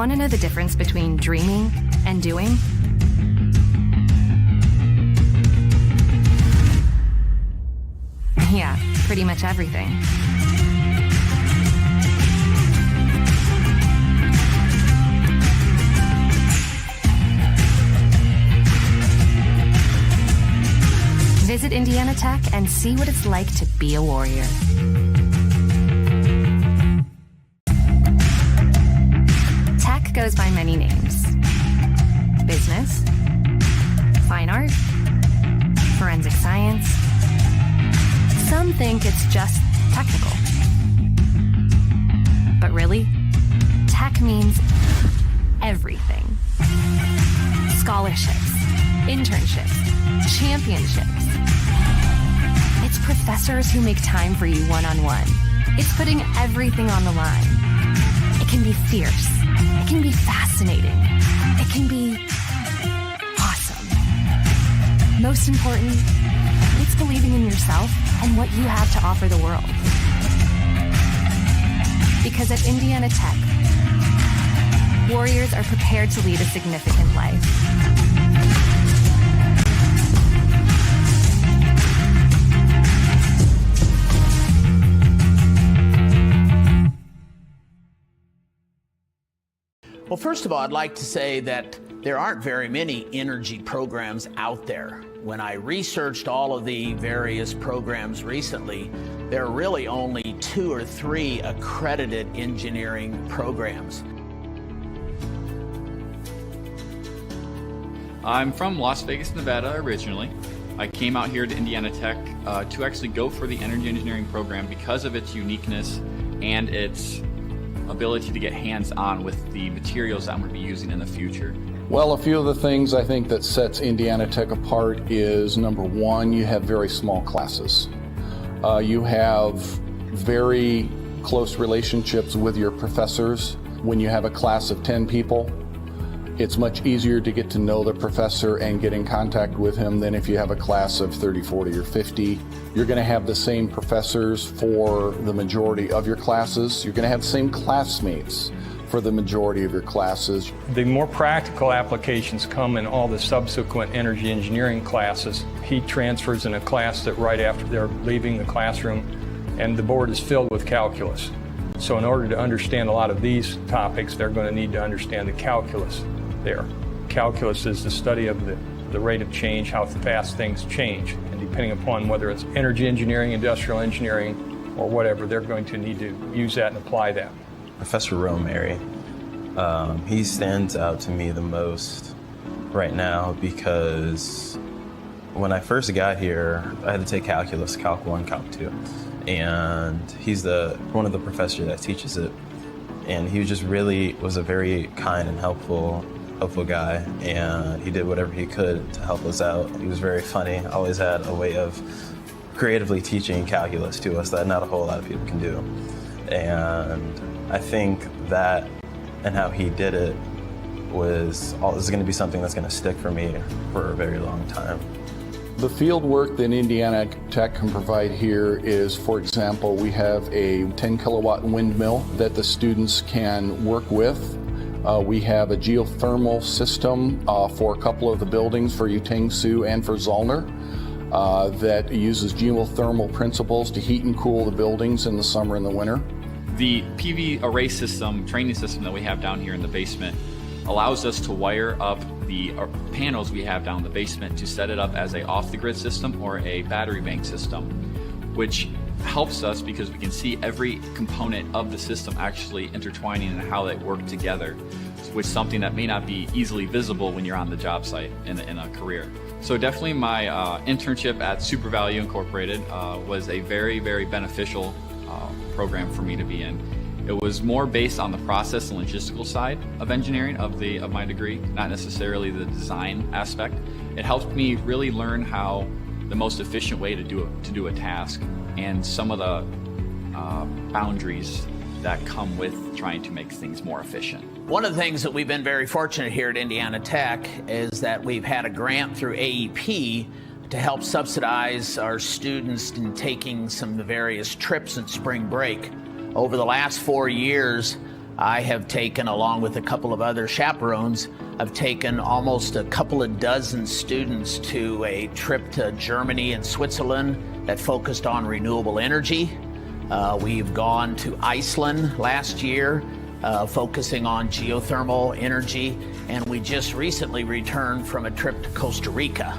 Want to know the difference between dreaming and doing? Yeah, pretty much everything. Visit Indiana Tech and see what it's like to be a warrior. Tech goes by many names. Business, fine art, forensic science. Some think it's just technical. But really, tech means everything. Scholarships, internships, championships. It's professors who make time for you one-on-one. It's putting everything on the line. It can be fierce. It can be fascinating. It can be awesome. Most important, it's believing in yourself and what you have to offer the world. Because at Indiana Tech, warriors are prepared to lead a significant life. Well, first of all, I'd like to say that there aren't very many energy programs out there. When I researched all of the various programs recently, there are really only 2 or 3 accredited engineering programs. I'm from Las Vegas, Nevada originally. I came out here to Indiana Tech to actually go for the energy engineering program because of its uniqueness and its ability to get hands-on with the materials that I'm going to be using in the future. Well, a few of the things I think that sets Indiana Tech apart is, number one, you have very small classes. You have very close relationships with your professors. When you have a class of 10 people, it's much easier to get to know the professor and get in contact with him than if you have a class of 30, 40, or 50. You're going to have the same professors for the majority of your classes. You're going to have the same classmates for the majority of your classes. The more practical applications come in all the subsequent energy engineering classes. He transfers in a class that right after they're leaving the classroom, and the board is filled with calculus. So in order to understand a lot of these topics, they're going to need to understand the calculus there. Calculus is the study of the rate of change, how fast things change. And depending upon whether it's energy engineering, industrial engineering, or whatever, they're going to need to use that and apply that. Professor Romary, he stands out to me the most right now because when I first got here, I had to take calculus, Calc 1, Calc 2. And he's one of the professors that teaches it. And he was a very kind and helpful guy, and he did whatever he could to help us out. He was very funny, always had a way of creatively teaching calculus to us that not a whole lot of people can do. And I think that and how he did it is going to be something that's going to stick for me for a very long time. The field work that Indiana Tech can provide here is, for example, we have a 10 kilowatt windmill that the students can work with. We have a geothermal system for a couple of the buildings for Utang-Sioux and for Zollner that uses geothermal principles to heat and cool the buildings in the summer and the winter. The PV array system, training system that we have down here in the basement allows us to wire up the panels we have down in the basement to set it up as a off-the-grid system or a battery bank system, which helps us because we can see every component of the system actually intertwining and how they work together, which is something that may not be easily visible when you're on the job site in a career. So definitely my internship at Super Value Incorporated was a very, very beneficial program for me to be in. It was more based on the process and logistical side of engineering of my degree, not necessarily the design aspect. It helped me really learn how the most efficient way to do a task and some of the boundaries that come with trying to make things more efficient. One of the things that we've been very fortunate here at Indiana Tech is that we've had a grant through AEP to help subsidize our students in taking some of the various trips in spring break. Over the last 4 years, I have taken, along with a couple of other chaperones, I've taken almost a couple of dozen students to a trip to Germany and Switzerland that focused on renewable energy. We've gone to Iceland last year, focusing on geothermal energy, and we just recently returned from a trip to Costa Rica.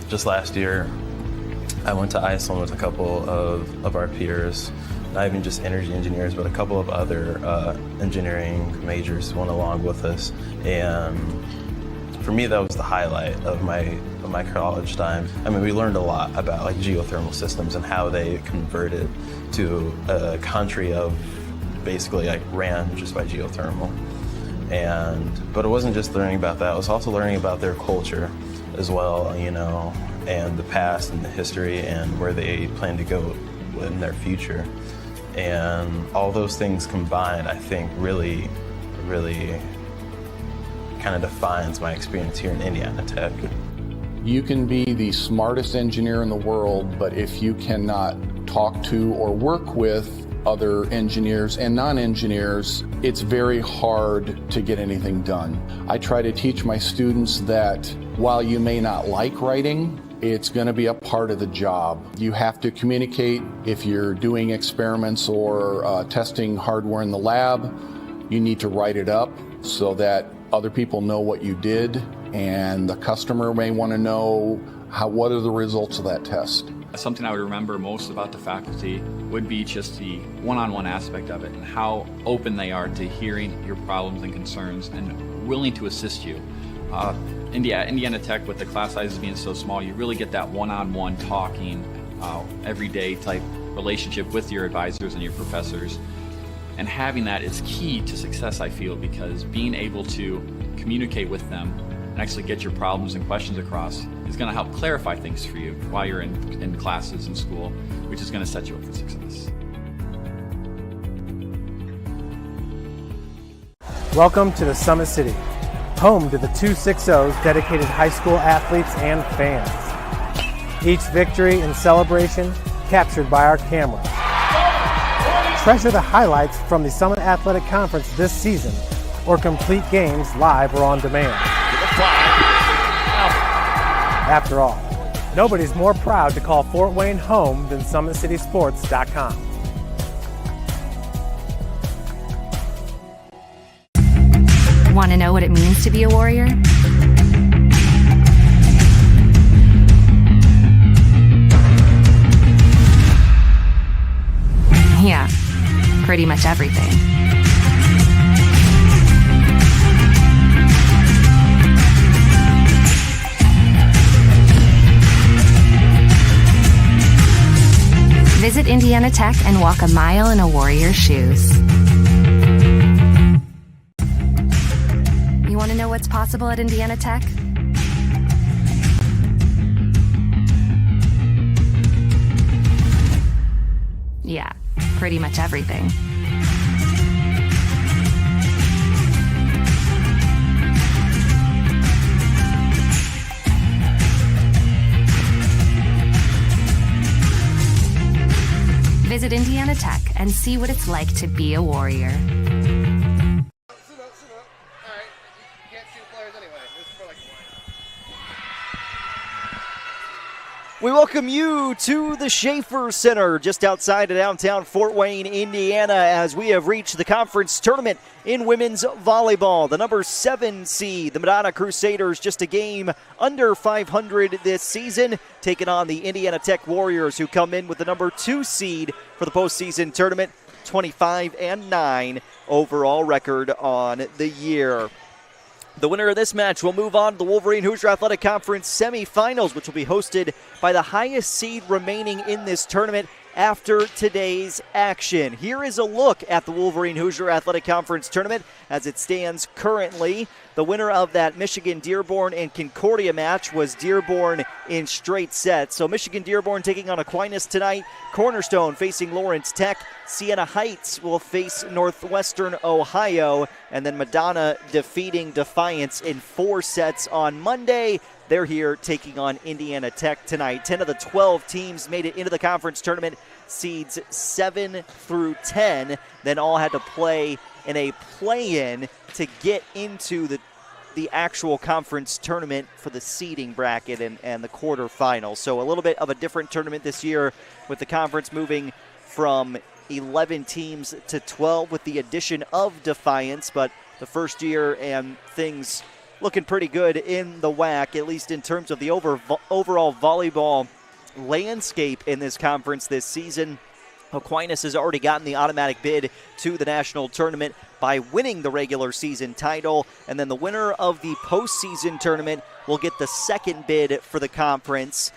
Just last year, I went to Iceland with a couple of our peers, not even just energy engineers, but a couple of other engineering majors went along with us. And for me, that was the highlight of my college time. I mean, we learned a lot about like geothermal systems and how they converted to a country of basically like ran just by geothermal. But it wasn't just learning about that, it was also learning about their culture as well, you know, and the past and the history and where they plan to go in their future. And all those things combined, I think really kind of defines my experience here in Indiana Tech. You can be the smartest engineer in the world, but if you cannot talk to or work with other engineers and non-engineers, it's very hard to get anything done. I try to teach my students that while you may not like writing, it's going to be a part of the job. You have to communicate. If you're doing experiments or testing hardware in the lab, you need to write it up so that other people know what you did, and the customer may want to know what are the results of that test. Something I would remember most about the faculty would be just the one-on-one aspect of it and how open they are to hearing your problems and concerns and willing to assist you. Indiana Tech, with the class sizes being so small, you really get that one-on-one talking, everyday type relationship with your advisors and your professors. And having that is key to success, I feel, because being able to communicate with them and actually get your problems and questions across is going to help clarify things for you while you're in classes in school, which is going to set you up for success. Welcome to the Summit City, home to the 260's dedicated high school athletes and fans. Each victory and celebration captured by our camera. Treasure the highlights from the Summit Athletic Conference this season, or complete games live or on demand. After all, nobody's more proud to call Fort Wayne home than SummitCitySports.com. Want to know what it means to be a warrior? Yeah, pretty much everything. Visit Indiana Tech and walk a mile in a warrior's shoes. You want to know what's possible at Indiana Tech? Yeah, pretty much everything. Visit Indiana Tech and see what it's like to be a warrior. We welcome you to the Schaefer Center just outside of downtown Fort Wayne, Indiana, as we have reached the conference tournament in women's volleyball. The number 7 seed, the Madonna Crusaders, just a game under 500 this season, taking on the Indiana Tech Warriors, who come in with the number 2 seed for the postseason tournament, 25-9 overall record on the year. The winner of this match will move on to the Wolverine Hoosier Athletic Conference semifinals, which will be hosted by the highest seed remaining in this tournament after today's action. Here is a look at the Wolverine Hoosier Athletic Conference tournament as it stands currently. The winner of that Michigan Dearborn and Concordia match was Dearborn in straight sets. So Michigan Dearborn taking on Aquinas tonight. Cornerstone facing Lawrence Tech. Siena Heights will face Northwestern Ohio. And then Madonna defeating Defiance in 4 sets on Monday. They're here taking on Indiana Tech tonight. 10 of the 12 teams made it into the conference tournament. Seeds 7 through 10 then all had to play in a play-in to get into the actual conference tournament for the seeding bracket and the quarterfinals. So a little bit of a different tournament this year, with the conference moving from 11 teams to 12 with the addition of Defiance, but the first year and things looking pretty good in the WHAC, at least in terms of the overall volleyball landscape in this conference this season. Aquinas has already gotten the automatic bid to the national tournament by winning the regular season title, and then the winner of the postseason tournament will get the second bid for the conference.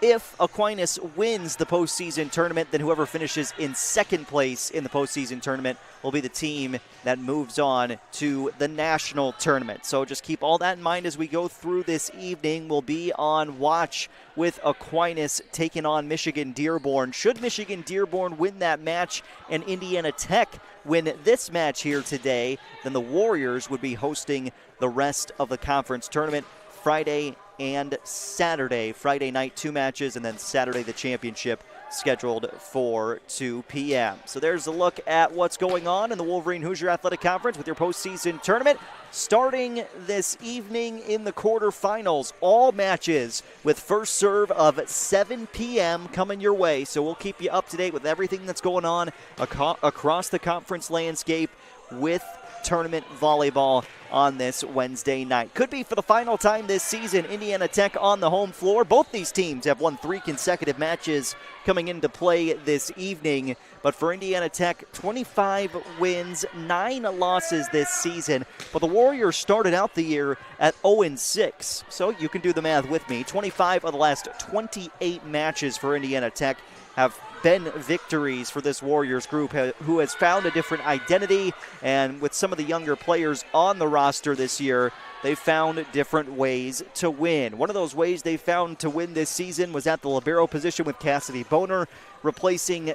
If Aquinas wins the postseason tournament, then whoever finishes in second place in the postseason tournament will be the team that moves on to the national tournament. So just keep all that in mind as we go through this evening. We'll be on watch with Aquinas taking on Michigan Dearborn. Should Michigan Dearborn win that match and Indiana Tech win this match here today, then the Warriors would be hosting the rest of the conference tournament Friday and Saturday. Friday night, 2 matches, and then Saturday the championship scheduled for 2 p.m. So there's a look at what's going on in the Wolverine Hoosier Athletic Conference with your postseason tournament. Starting this evening in the quarterfinals, all matches with first serve of 7 p.m. coming your way. So we'll keep you up to date with everything that's going on across the conference landscape with tournament volleyball on this Wednesday night. Could be for the final time this season. Indiana Tech on the home floor. Both these teams have won 3 consecutive matches coming into play this evening. But for Indiana Tech, 25 wins, 9 losses this season. But the Warriors started out the year at 0-6. So you can do the math with me. 25 of the last 28 matches for Indiana Tech have been victories for this Warriors group, who has found a different identity, and with some of the younger players on the roster this year, they found different ways to win. One of those ways they found to win this season was at the libero position with Cassidy Boner, replacing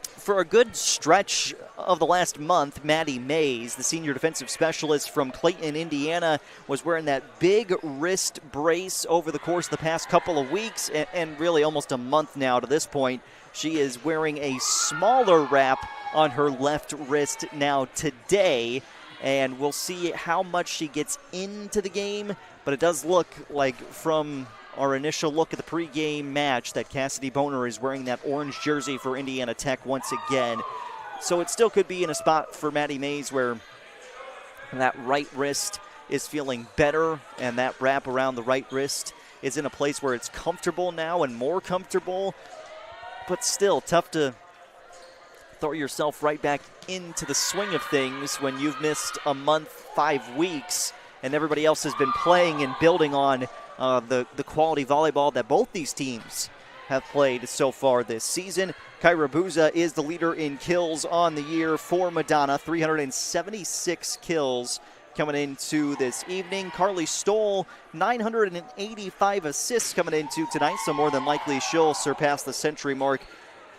for a good stretch of the last month, Maddie Mays, the senior defensive specialist from Clayton, Indiana, was wearing that big wrist brace over the course of the past couple of weeks, and really almost a month now to this point. She is wearing a smaller wrap on her left wrist now today, and we'll see how much she gets into the game, but it does look like from our initial look at the pregame match that Cassidy Boner is wearing that orange jersey for Indiana Tech once again. So it still could be in a spot for Maddie Mays where that right wrist is feeling better, and that wrap around the right wrist is in a place where it's comfortable now and more comfortable, but still tough to throw yourself right back into the swing of things when you've missed a month, 5 weeks, and everybody else has been playing and building on the quality volleyball that both these teams have played so far this season. Kyra Buza is the leader in kills on the year for Madonna, 376 kills coming into this evening. Carly Stoll, 985 assists coming into tonight, so more than likely she'll surpass the century mark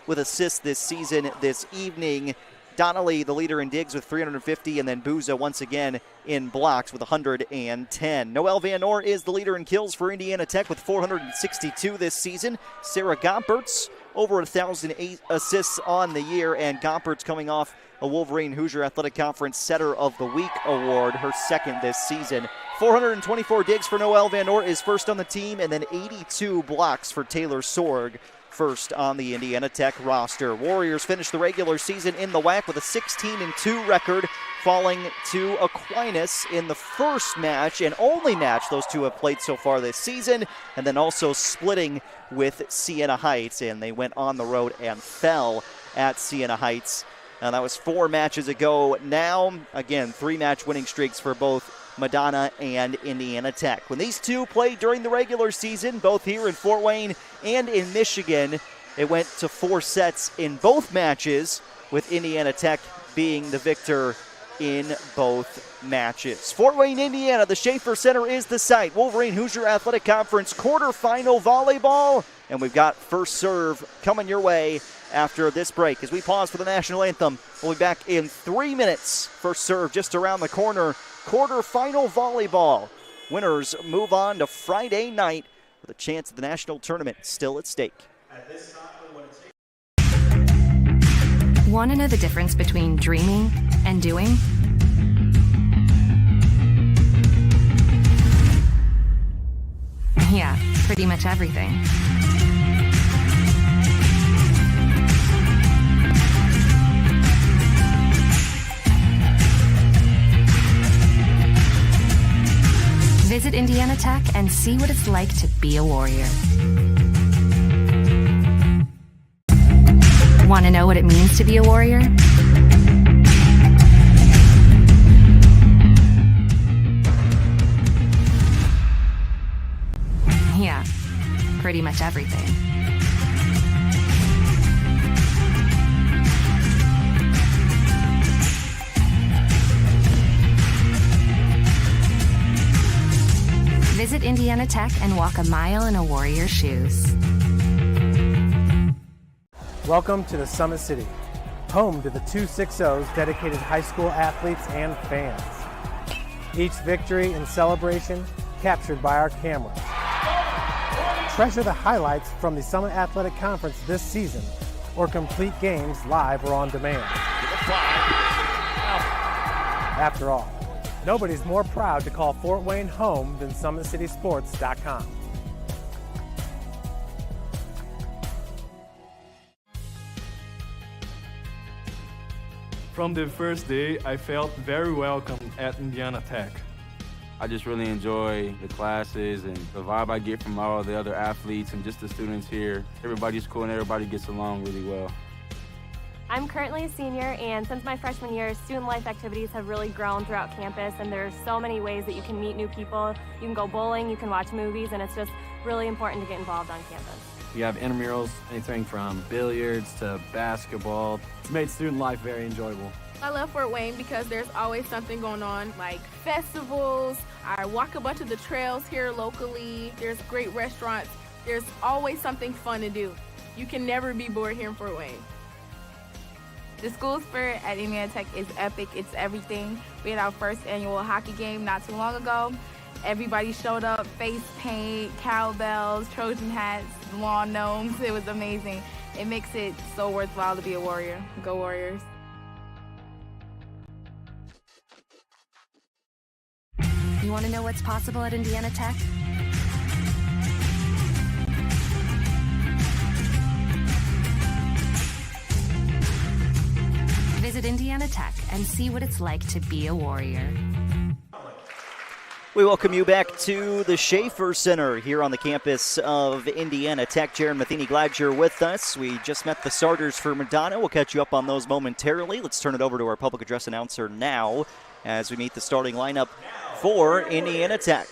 with assists this season this evening. Donnelly, the leader in digs with 350, and then Buza once again in blocks with 110. Noelle Van Noor is the leader in kills for Indiana Tech with 462 this season. Sarah Gompertz over 1,000 assists on the year, and Gompertz coming off a Wolverine Hoosier Athletic Conference Setter of the Week award, her second this season. 424 digs for Noelle Van Noor is first on the team, and then 82 blocks for Taylor Sorg, first on the Indiana Tech roster. Warriors finished the regular season in the WHAC with a 16-2 record, falling to Aquinas in the first match and only match those two have played so far this season, and then also splitting with Siena Heights, and they went on the road and fell at Siena Heights. Now that was 4 matches ago. Now, again, 3-match winning streaks for both Madonna and Indiana Tech. When these two played during the regular season, both here in Fort Wayne and in Michigan, it went to 4 sets in both matches, with Indiana Tech being the victor in both matches. Fort Wayne, Indiana, the Schaefer Center is the site. Wolverine Hoosier Athletic Conference quarterfinal volleyball, and we've got first serve coming your way after this break. As we pause for the national anthem, we'll be back in 3 minutes. First serve just around the corner. Quarterfinal volleyball. Winners move on to Friday night with a chance at the national tournament still at stake. Want to know the difference between dreaming and doing? Yeah, pretty much everything. Visit Indiana Tech and see what it's like to be a warrior. Want to know what it means to be a warrior? Yeah, pretty much everything. Visit Indiana Tech and walk a mile in a warrior's shoes. Welcome to the Summit City, home to the 260's dedicated high school athletes and fans. Each victory and celebration captured by our cameras. Treasure the highlights from the Summit Athletic Conference this season, or complete games live or on demand. After all, nobody's more proud to call Fort Wayne home than SummitCitySports.com. From the first day, I felt very welcome at Indiana Tech. I just really enjoy the classes and the vibe I get from all the other athletes and just the students here. Everybody's cool and everybody gets along really well. I'm currently a senior, and since my freshman year, student life activities have really grown throughout campus, and there's so many ways that you can meet new people. You can go bowling, you can watch movies, and it's just really important to get involved on campus. We have intramurals, anything from billiards to basketball. It's made student life very enjoyable. I love Fort Wayne because there's always something going on, like festivals. I walk a bunch of the trails here locally. There's great restaurants. There's always something fun to do. You can never be bored here in Fort Wayne. The school spirit at Indiana Tech is epic. It's everything. We had our first annual hockey game not too long ago. Everybody showed up, face paint, cowbells, Trojan hats, lawn gnomes. It was amazing. It makes it so worthwhile to be a warrior. Go Warriors. You want to know what's possible at Indiana Tech? Visit Indiana Tech and see what it's like to be a warrior. We welcome you back to the Schaefer Center here on the campus of Indiana Tech. Jaron Matheny, glad you're with us. We just met the starters for Madonna. We'll catch you up on those momentarily. Let's turn it over to our public address announcer now as we meet the starting lineup for Indiana Tech.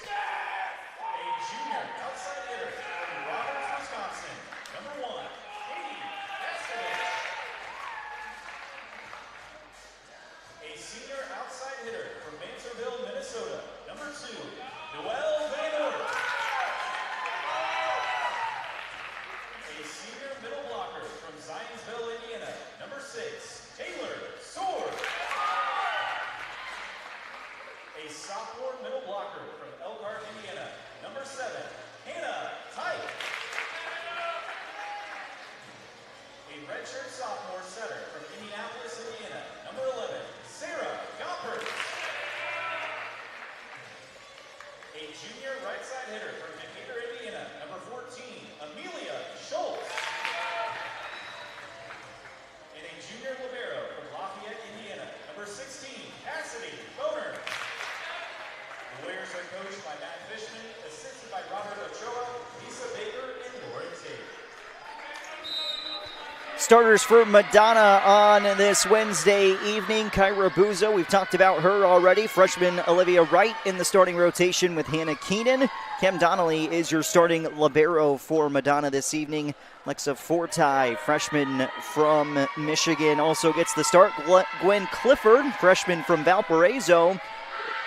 Starters for Madonna on this Wednesday evening. Kyra Buzo, we've talked about her already. Freshman Olivia Wright in the starting rotation with Hannah Keenan. Cam Donnelly is your starting libero for Madonna this evening. Lexa Forti, freshman from Michigan, also gets the start. Gwen Clifford, freshman from Valparaiso,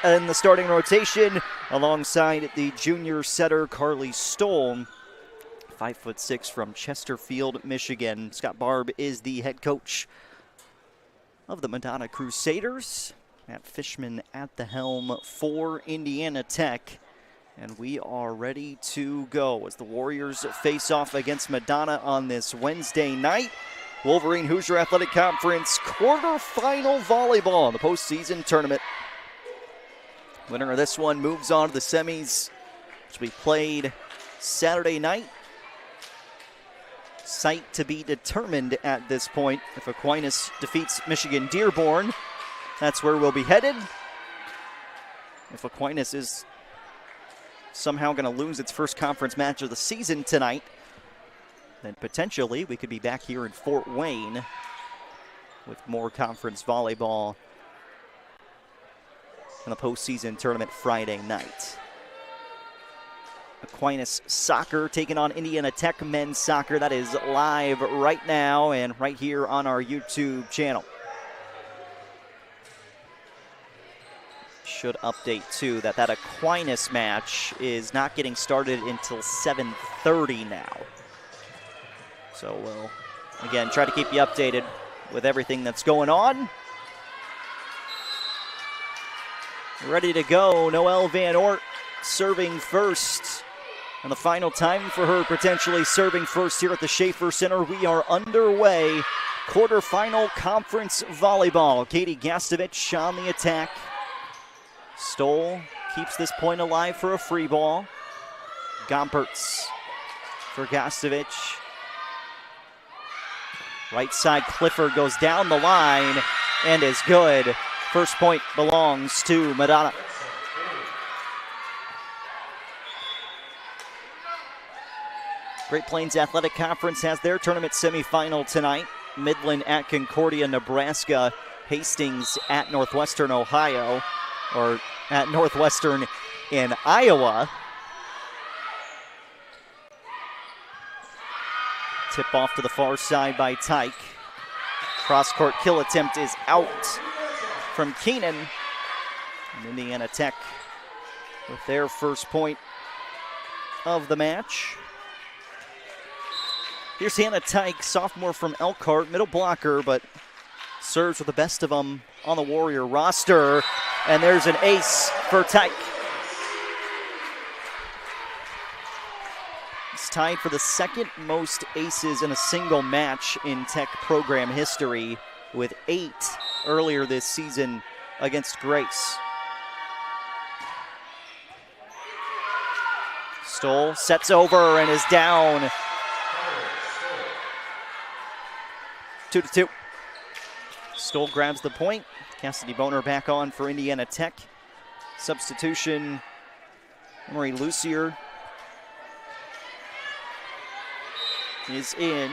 in the starting rotation alongside the junior setter Carly Stoll. 5'6" from Chesterfield, Michigan. Scott Barb is the head coach of the Madonna Crusaders. Matt Fishman at the helm for Indiana Tech. And we are ready to go as the Warriors face off against Madonna on this Wednesday night. Wolverine Hoosier Athletic Conference quarterfinal volleyball in the postseason tournament. Winner of this one moves on to the semis, which will be played Saturday night. Site to be determined at this point. If Aquinas defeats Michigan Dearborn, that's where we'll be headed. If Aquinas is somehow going to lose its first conference match of the season tonight, then potentially we could be back here in Fort Wayne with more conference volleyball in the postseason tournament Friday night. Aquinas soccer taking on Indiana Tech men's soccer. That is live right now and right here on our YouTube channel. Should update too that Aquinas match is not getting started until 7:30 now. So we'll, again, try to keep you updated with everything that's going on. Ready to go, Noelle Van Oort serving first. And the final time for her potentially serving first here at the Schaefer Center. We are underway. Quarterfinal conference volleyball. Katie Gastovich on the attack. Stoll keeps this point alive for a free ball. Gompertz for Gastovich. Right side, Clifford goes down the line and is good. First point belongs to Madonna. Great Plains Athletic Conference has their tournament semifinal tonight. Midland at Concordia, Nebraska. Hastings at Northwestern Ohio, or at Northwestern in Iowa. Tip off to the far side by Tyke. Cross-court kill attempt is out from Keenan. And Indiana Tech with their first point of the match. Here's Hannah Tyke, sophomore from Elkhart, middle blocker, but serves with the best of them on the Warrior roster. And there's an ace for Tyke. It's tied for the second most aces in a single match in Tech program history, with 8 earlier this season against Grace. Stoll sets over and is down. 2-2. Stoll grabs the point. Cassidy Boner back on for Indiana Tech. Substitution, Emery Lucier is in.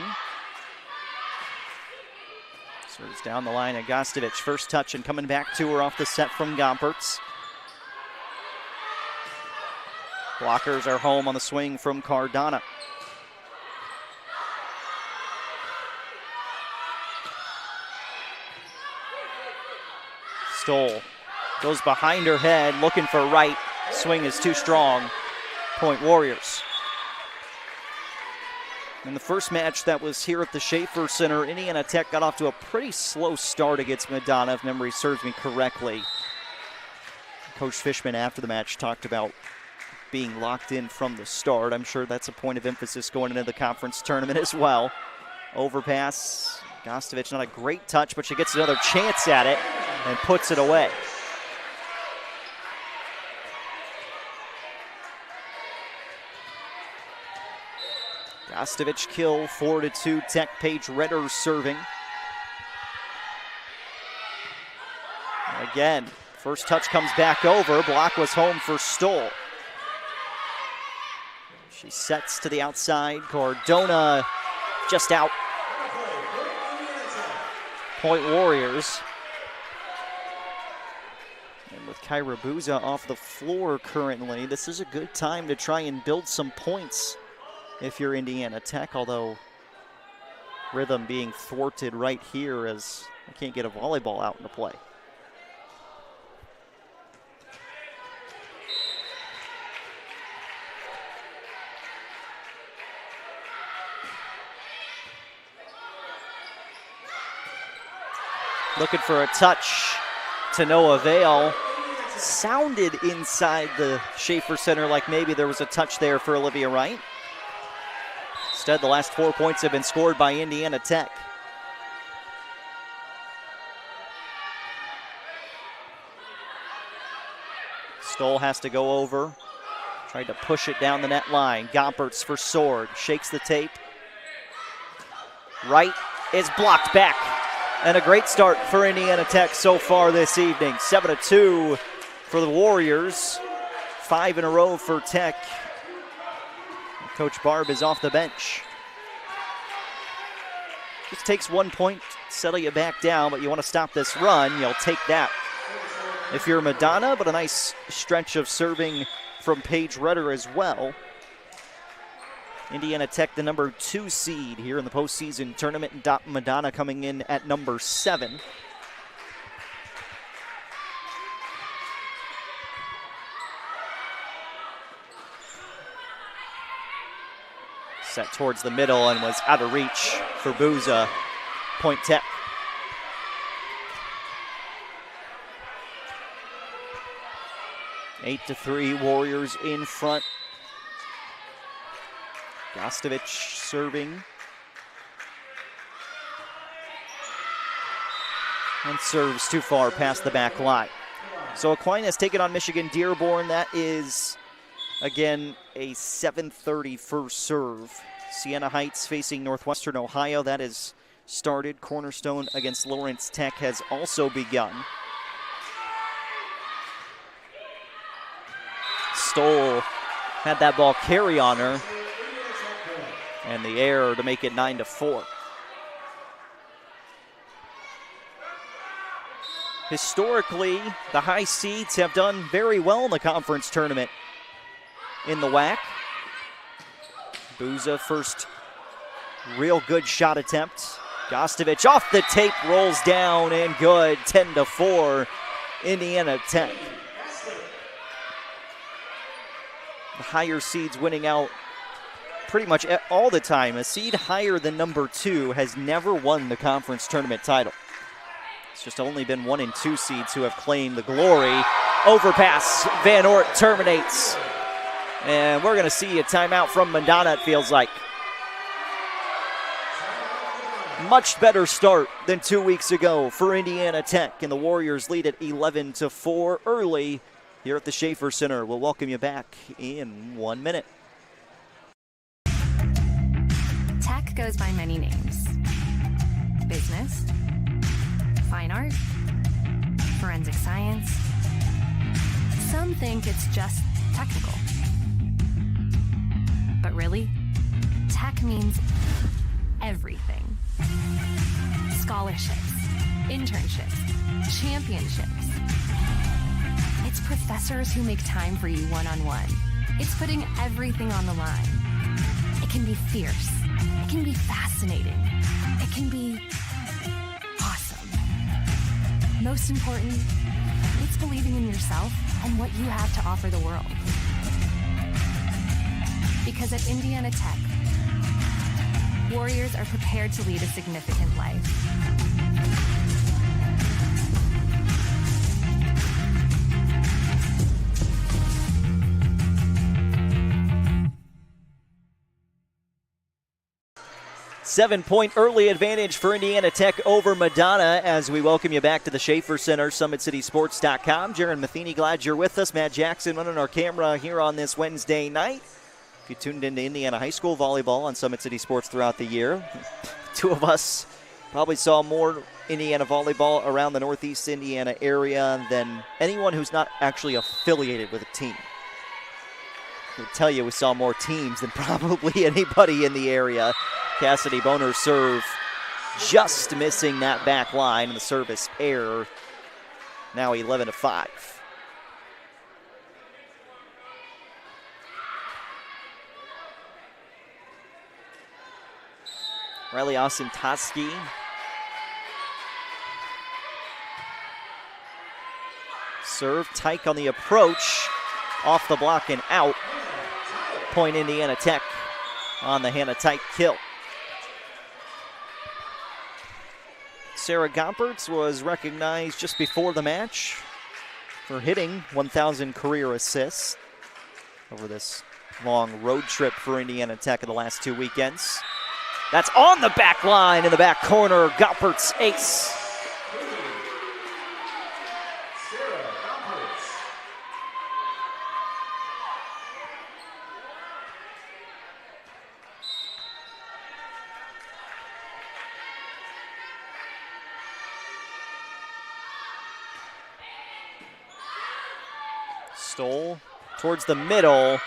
Serves down the line at Gastovich. First touch and coming back to her off the set from Gompertz. Blockers are home on the swing from Cardona. Stoll goes behind her head, looking for right. Swing is too strong. Point Warriors. In the first match that was here at the Schaefer Center, Indiana Tech got off to a pretty slow start against Madonna, if memory serves me correctly. Coach Fishman, after the match, talked about being locked in from the start. I'm sure that's a point of emphasis going into the conference tournament as well. Overpass. Gastovich, not a great touch, but she gets another chance at it and puts it away. Gastovich kill, 4-2. Tech. Paige Redder serving. And again, first touch comes back over. Block was home for Stoll. She sets to the outside. Cardona just out. Point Warriors. And with Kyra Buza off the floor currently, this is a good time to try and build some points if you're Indiana Tech, although rhythm being thwarted right here as I can't get a volleyball out into play. Looking for a touch to no avail. Sounded inside the Schaefer Center like maybe there was a touch there for Olivia Wright. Instead, the last 4 points have been scored by Indiana Tech. Stoll has to go over. Tried to push it down the net line. Gompertz for Sword. Shakes the tape. Right is blocked back. And a great start for Indiana Tech so far this evening. 7-2 for the Warriors. 5 in a row for Tech. Coach Barb is off the bench. Just takes 1 point, settle you back down, but you want to stop this run, you'll take that. If you're Madonna, but a nice stretch of serving from Paige Rudder as well. Indiana Tech, the number 2 seed here in the postseason tournament. Madonna coming in at number 7. Set towards the middle and was out of reach for Booza. Point Tech. Eight to 3, Warriors in front. Gostovich serving. And serves too far past the back line. So Aquinas taking on Michigan Dearborn. That is, again, a 7:30 first serve. Siena Heights facing Northwestern Ohio. That has started. Cornerstone against Lawrence Tech has also begun. Stoll had that ball carry on her. And the error to make it 9-4. Historically, the high seeds have done very well in the conference tournament in the WHAC. Booza, first real good shot attempt. Gostovich off the tape, rolls down and good. 10-4, Indiana Tech. The higher seeds winning out pretty much all the time. A seed higher than number 2 has never won the conference tournament title. It's just only been 1 and 2 seeds who have claimed the glory. Overpass, Van Oort terminates. And we're gonna see a timeout from Madonna, it feels like. Much better start than 2 weeks ago for Indiana Tech, and the Warriors lead at 11-4 early here at the Schaefer Center. We'll welcome you back in 1 minute. Tech goes by many names. Business, fine art, forensic science. Some think it's just technical. But really, tech means everything. Scholarships, internships, championships. It's professors who make time for you one-on-one. It's putting everything on the line. It can be fierce. It can be fascinating. It can be awesome. Most important, it's believing in yourself and what you have to offer the world. Because at Indiana Tech, Warriors are prepared to lead a significant life. Seven-point early advantage for Indiana Tech over Madonna as we welcome you back to the Schaefer Center, SummitCitySports.com. Jaron Matheny, glad you're with us. Matt Jackson running our camera here on this Wednesday night. If you tuned into Indiana High School volleyball on Summit City Sports throughout the year, two of us probably saw more Indiana volleyball around the Northeast Indiana area than anyone who's not actually affiliated with a team. I would tell you we saw more teams than probably anybody in the area. Cassidy Boner's serve just missing that back line, and the service error. Now 11-5. Riley Osentoski. Serve, Tyke on the approach. Off the block and out. Point Indiana Tech on the Hannah Tyke kill. Sarah Gompertz was recognized just before the match for hitting 1,000 career assists over this long road trip for Indiana Tech in the last 2 weekends. That's on the back line in the back corner. Gompertz ace. Stoll towards the middle,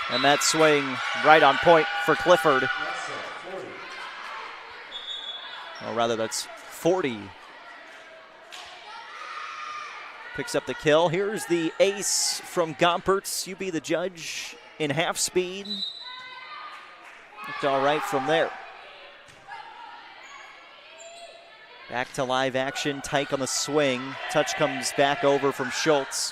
and that swing right on point for Clifford. Or rather, that's 40. Picks up the kill. Here's the ace from Gompertz. You be the judge in half speed. Looked all right from there. Back to live action. Tyke on the swing. Touch comes back over from Schultz.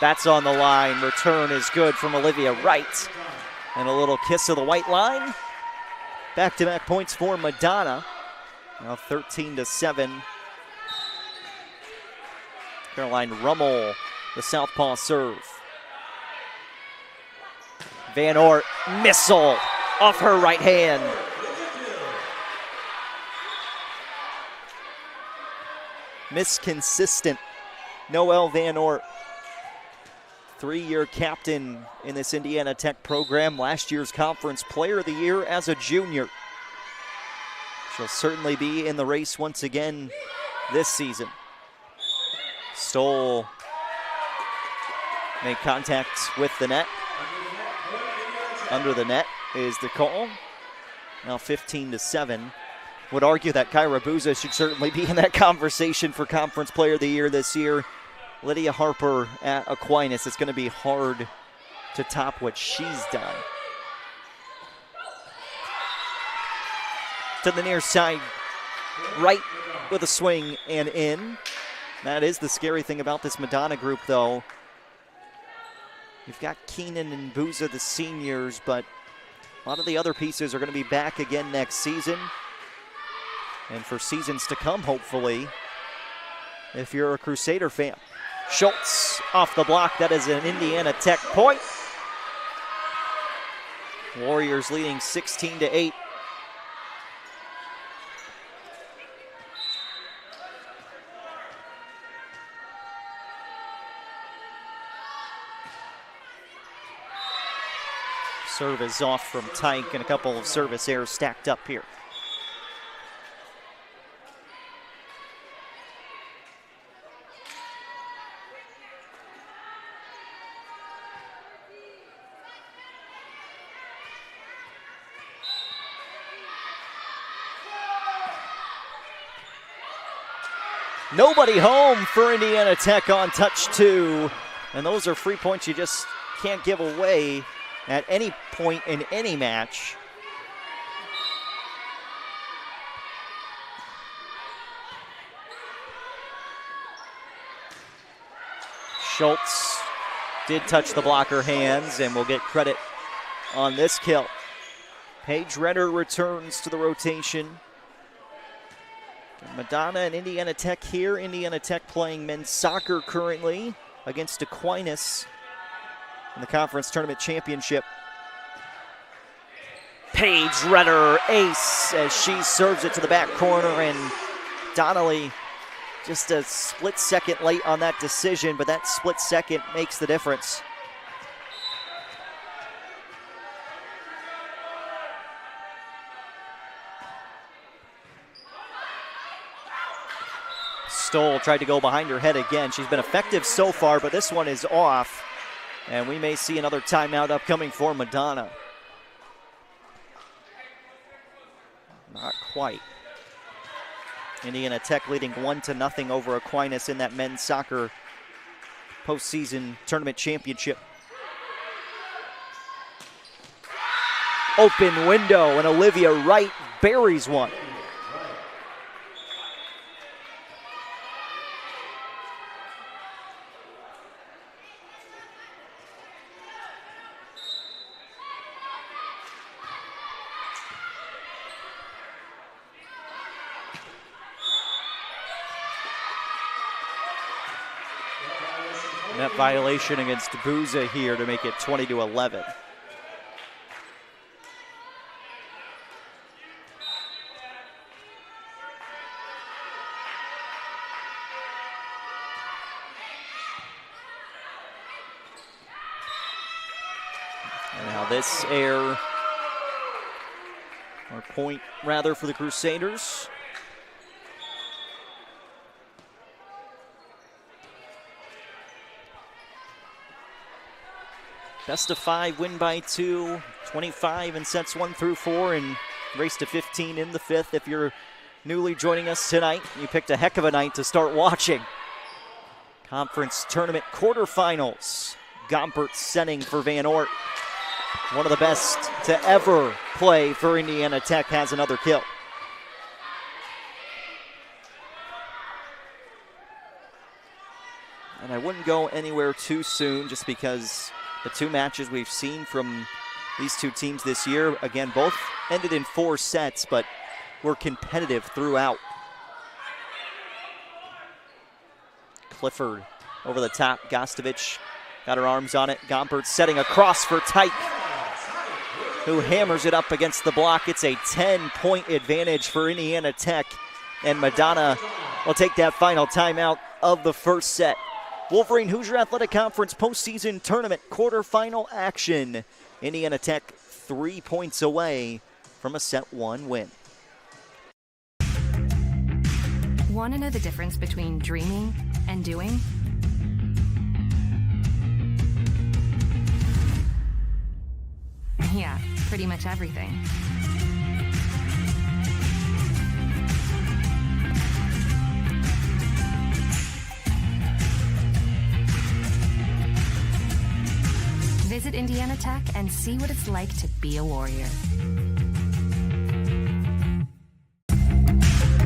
That's on the line. Return is good from Olivia Wright. And a little kiss of the white line. Back-to-back points for Madonna. Now 13-7. Caroline Rummel, the southpaw serve. Van Oort, missile off her right hand. Consistent. Noelle Van Oort, 3-year captain in this Indiana Tech program, last year's Conference Player of the Year as a junior. She'll certainly be in the race once again this season. Stoll made contact with the net. Under the net is the call. Now 15-7. Would argue that Kyra Buza should certainly be in that conversation for Conference Player of the Year this year. Lydia Harper at Aquinas. It's going to be hard to top what she's done. To the near side, right with a swing and in. That is the scary thing about this Madonna group, though. You've got Keenan and Buza, the seniors, but a lot of the other pieces are going to be back again next season. And for seasons to come, hopefully, if you're a Crusader fan. Schultz off the block. That is an Indiana Tech point. Warriors leading 16-8. Serve is off from Tyke, and a couple of service errors stacked up here. Nobody home for Indiana Tech on touch 2. And those are free points you just can't give away at any point in any match. Schultz did touch the blocker hands and will get credit on this kill. Paige Renner returns to the rotation. Madonna and Indiana Tech here. Indiana Tech playing men's soccer currently against Aquinas in the conference tournament championship. Paige Renner, ace, as she serves it to the back corner, and Donnelly just a split second late on that decision, but that split second makes the difference. Stoll tried to go behind her head again. She's been effective so far, but this one is off. And we may see another timeout upcoming for Madonna. Not quite. Indiana Tech leading 1-0 over Aquinas in that men's soccer postseason tournament championship. Open window, and Olivia Wright buries one. Net violation against Buza here to make it 20-11. And now this error, or point rather, for the Crusaders. Best of 5, win by 2, 25 in sets 1 through 4, and race to 15 in the 5th. If you're newly joining us tonight, you picked a heck of a night to start watching. Conference tournament quarterfinals. Gompert setting for Van Ort. One of the best to ever play for Indiana Tech has another kill. And I wouldn't go anywhere too soon just because the 2 matches we've seen from these 2 teams this year, again, both ended in 4 sets, but were competitive throughout. Clifford over the top. Gostovich got her arms on it. Gompert setting across for Tyke, who hammers it up against the block. It's a 10-point advantage for Indiana Tech, and Madonna will take that final timeout of the first set. Wolverine Hoosier Athletic Conference postseason tournament quarterfinal action. Indiana Tech 3 points away from a set 1 win. Want to know the difference between dreaming and doing? Yeah, pretty much everything. Visit Indiana Tech and see what it's like to be a warrior.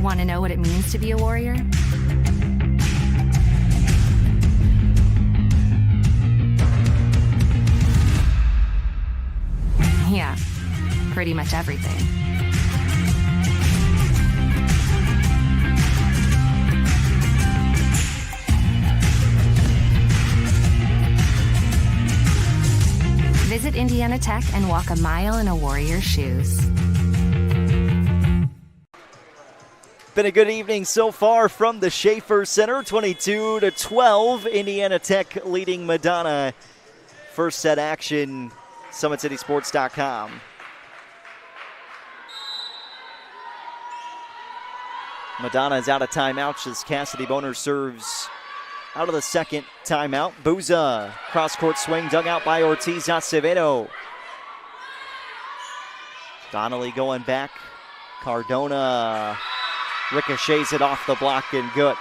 Want to know what it means to be a warrior? Yeah, pretty much everything. Visit Indiana Tech and walk a mile in a warrior's shoes. Been a good evening so far from the Schaefer Center, 22-12. Indiana Tech leading Madonna. First set action, SummitCitySports.com. Madonna is out of timeout as Cassidy Boner serves out of the second timeout. Booza, cross-court swing dug out by Ortiz Acevedo. Donnelly going back. Cardona ricochets it off the block and good.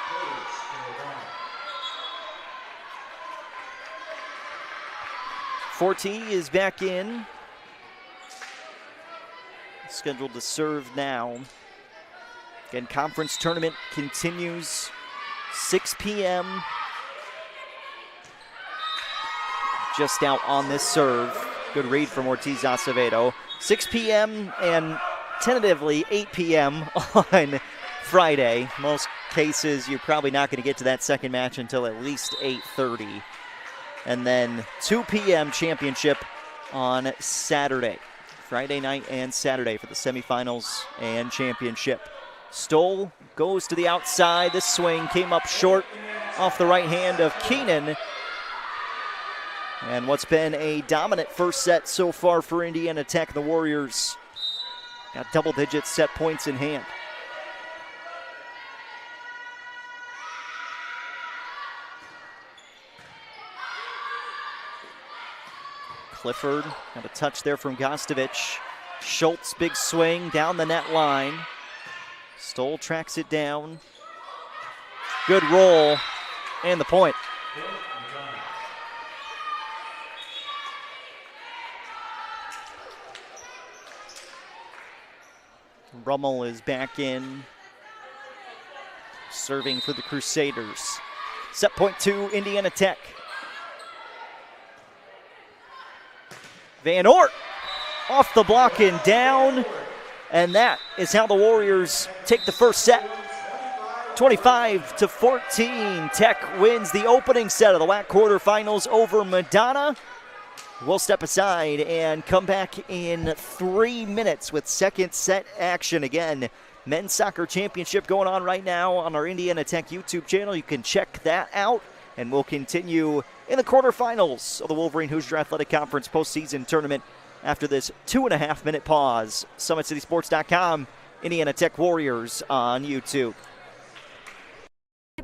Forti is back in. Scheduled to serve now. Again, conference tournament continues 6 p.m. Just out on this serve. Good read from Ortiz Acevedo. 6 p.m. and tentatively 8 p.m. on Friday. Most cases, you're probably not going to get to that second match until at least 8:30. And then 2 p.m. championship on Saturday. Friday night and Saturday for the semifinals and championship. Stoll goes to the outside. This swing came up short off the right hand of Keenan. And what's been a dominant first set so far for Indiana Tech, the Warriors got double-digit set points in hand. Clifford got a touch there from Gostovich. Schultz, big swing down the net line. Stoll tracks it down. Good roll, and the point. Rummel is back in, serving for the Crusaders. Set point 2, Indiana Tech. Van Ort off the block and down, and that is how the Warriors take the first set. 25-14, Tech wins the opening set of the WHAC quarterfinals over Madonna. We'll step aside and come back in 3 minutes with second set action. Again, men's soccer championship going on right now on our Indiana Tech YouTube channel. You can check that out, and we'll continue in the quarterfinals of the Wolverine Hoosier Athletic Conference postseason tournament after this 2.5-minute pause. SummitCitySports.com, Indiana Tech Warriors on YouTube.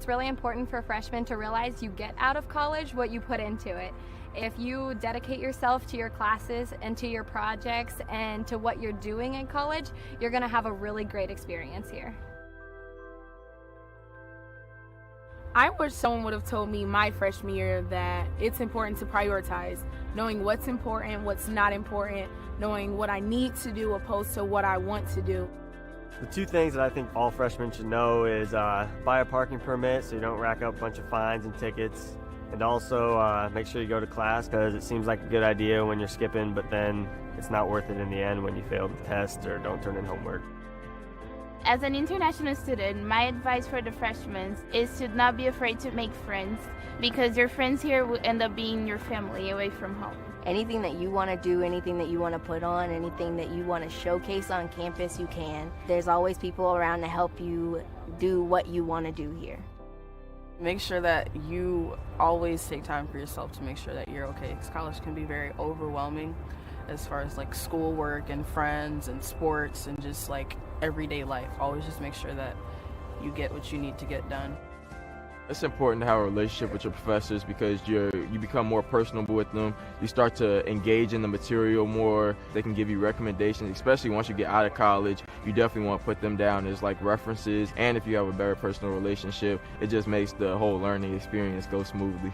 It's really important for freshmen to realize you get out of college what you put into it. If you dedicate yourself to your classes and to your projects and to what you're doing in college, you're going to have a really great experience here. I wish someone would have told me my freshman year that it's important to prioritize, knowing what's important, what's not important, knowing what I need to do opposed to what I want to do. The two things that I think all freshmen should know is buy a parking permit so you don't rack up a bunch of fines and tickets, and also make sure you go to class, because it seems like a good idea when you're skipping, but then it's not worth it in the end when you fail the test or don't turn in homework. As an international student, my advice for the freshmen is to not be afraid to make friends, because your friends here will end up being your family away from home. Anything that you want to do, anything that you want to put on, anything that you want to showcase on campus, you can. There's always people around to help you do what you want to do here. Make sure that you always take time for yourself to make sure that you're okay, because college can be very overwhelming as far as like schoolwork and friends and sports and just like everyday life. Always just make sure that you get what you need to get done. It's important to have a relationship with your professors, because you become more personable with them. You start to engage in the material more. They can give you recommendations, especially once you get out of college. You definitely want to put them down as like references, and if you have a better personal relationship, it just makes the whole learning experience go smoothly.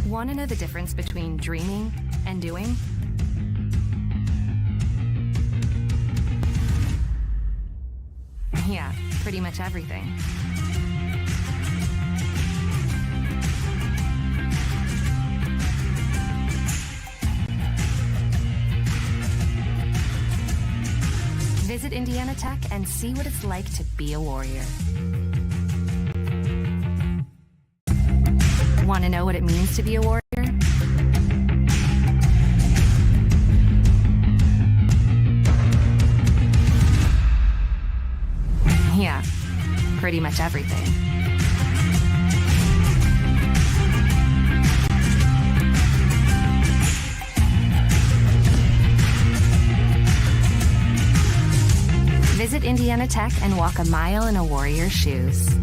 Want to know the difference between dreaming and doing? Yeah, pretty much everything. Visit Indiana Tech and see what it's like to be a warrior. Want to know what it means to be a warrior? Yeah, pretty much everything. Visit Indiana Tech and walk a mile in a warrior's shoes.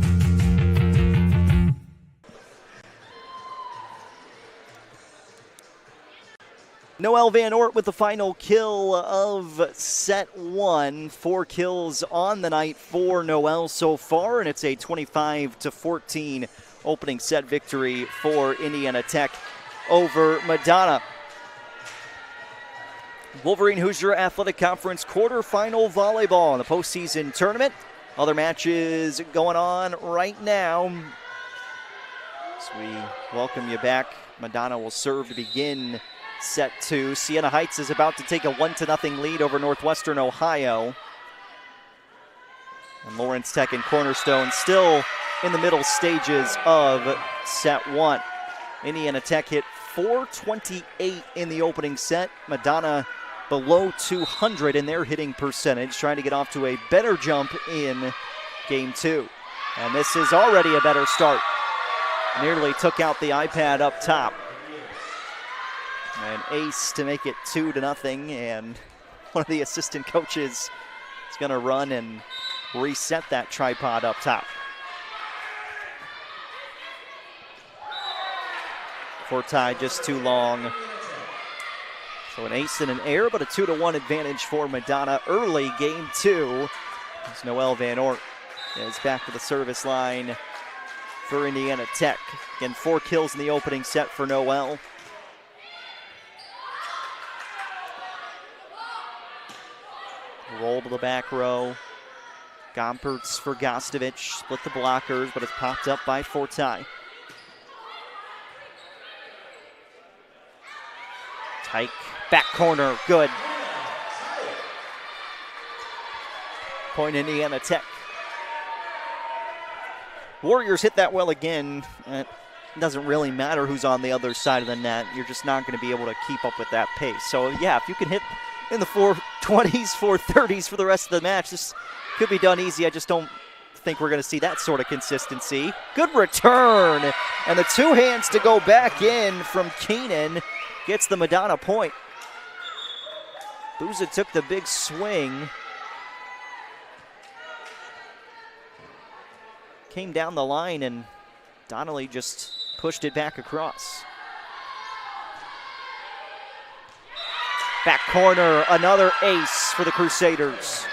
Noelle Van Oort with the final kill of set one. 4 kills on the night for Noelle so far, and it's a 25-14 opening set victory for Indiana Tech over Madonna. Wolverine Hoosier Athletic Conference quarterfinal volleyball in the postseason tournament. Other matches going on right now. As we welcome you back, Madonna will serve to begin set 2. Siena Heights is about to take a 1-0 lead over Northwestern Ohio. And Lawrence Tech and Cornerstone still in the middle stages of set 1. Indiana Tech hit 428 in the opening set. Madonna below 200 in their hitting percentage, trying to get off to a better jump in game 2. And this is already a better start. Nearly took out the iPad up top. An ace to make it 2-0, and one of the assistant coaches is going to run and reset that tripod up top. Forti just too long. So an ace and an air, but a 2-1 advantage for Madonna early game 2. As Noelle Van Oort is back to the service line for Indiana Tech. Again, 4 kills in the opening set for Noelle. Roll to the back row. Gompertz for Gostovich. Split the blockers, but it's popped up by Forti. Tyke, back corner, good. Point Indiana Tech. Warriors hit that well again. It doesn't really matter who's on the other side of the net. You're just not going to be able to keep up with that pace. So yeah, if you can hit in the 420s, 430s for the rest of the match, this could be done easy. I just don't think we're going to see that sort of consistency. Good return, and the two hands to go back in from Keenan gets the Madonna point. Booza took the big swing. Came down the line, and Donnelly just pushed it back across. Back corner, another ace for the Crusaders.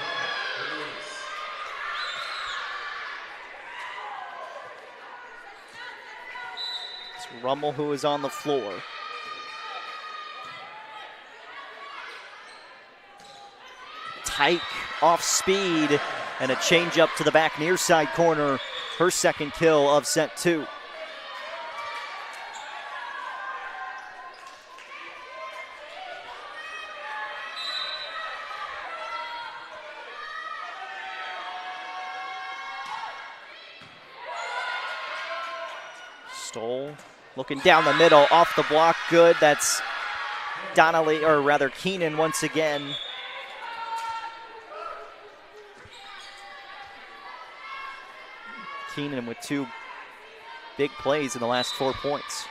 It's Rummel who is on the floor. Tyke off speed, and a change up to the back near side corner. Her second kill of set 2. Stoll looking down the middle, off the block, good. That's Donnelly, or rather Keenan once again. Keenan with 2 big plays in the last 4 points.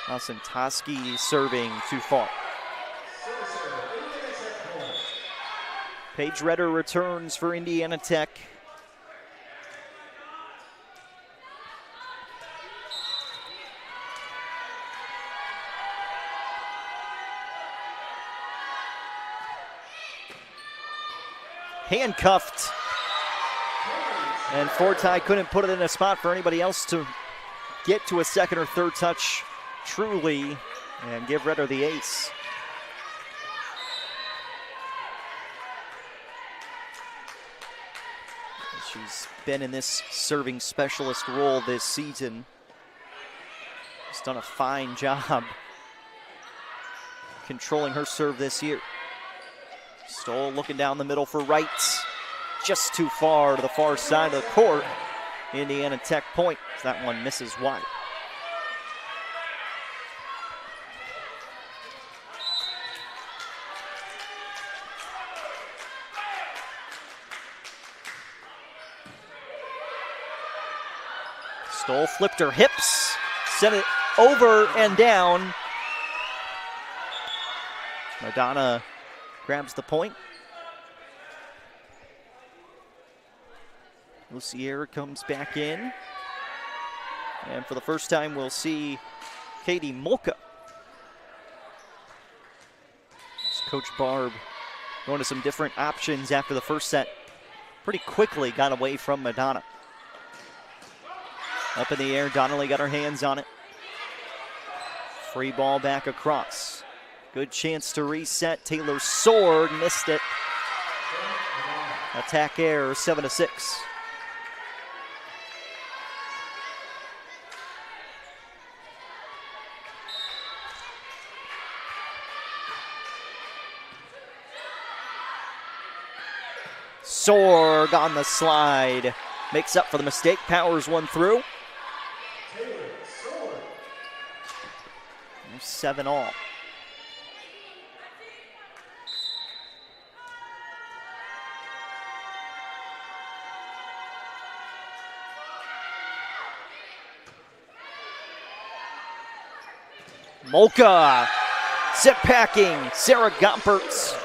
Toski serving too far. Paige Redder returns for Indiana Tech. Handcuffed, and Forti couldn't put it in a spot for anybody else to get to a second or third touch truly and give Redder the ace. She's been in this serving specialist role this season. She's done a fine job controlling her serve this year. Stoll looking down the middle for Wright. Just too far to the far side of the court. Indiana Tech point. That one misses wide. Stoll flipped her hips, sent it over and down. Madonna grabs the point. Lucier comes back in. And for the first time, we'll see Katie Molka. Coach Barb going to some different options after the first set. Pretty quickly got away from Madonna. Up in the air, Donnelly got her hands on it. Free ball back across. Good chance to reset. Taylor Sword missed it. Attack error, 7-6. Sorg on the slide. Makes up for the mistake. Powers one through. 7-all. Molka, set packing, Sarah Gompertz.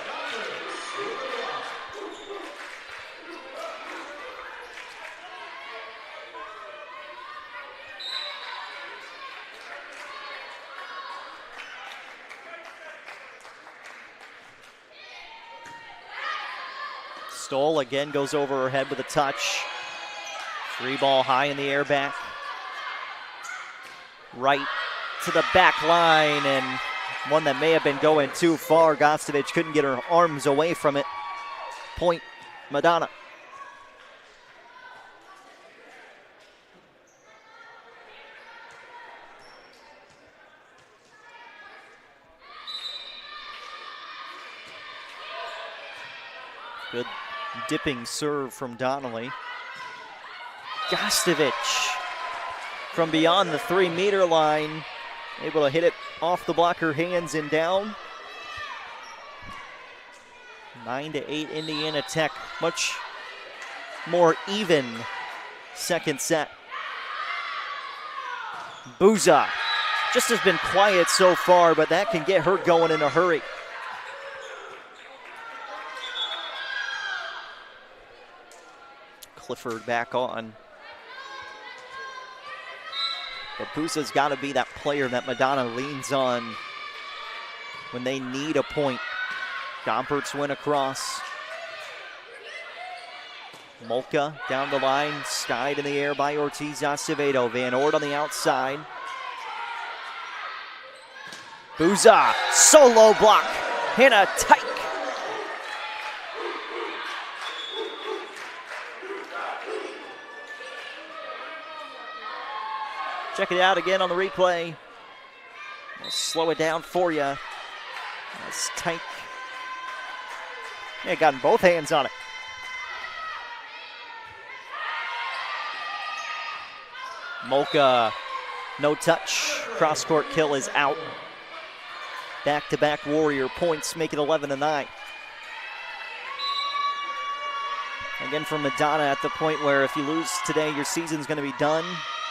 Stoll again goes over her head with a touch. Free ball high in the air back. Right to the back line, and one that may have been going too far. Gostovich couldn't get her arms away from it. Point, Madonna. Good dipping serve from Donnelly. Gostovich from beyond the 3-meter line, able to hit it off the block, her hands and down. 9-8 Indiana Tech. Much more even second set. Booza just has been quiet so far, but that can get her going in a hurry. Clifford back on. But Booza's got to be that player that Madonna leans on when they need a point. Gompertz went across. Molka down the line, skied in the air by Ortiz Acevedo. Van Oort on the outside. Booza, solo block. Hannah Tyke. Check it out again on the replay. I'll slow it down for you. That's Tyke. Yeah, gotten both hands on it. Molka, no touch. Cross-court kill is out. Back-to-back Warrior points make it 11-9. Again for Madonna at the point where if you lose today, your season's going to be done.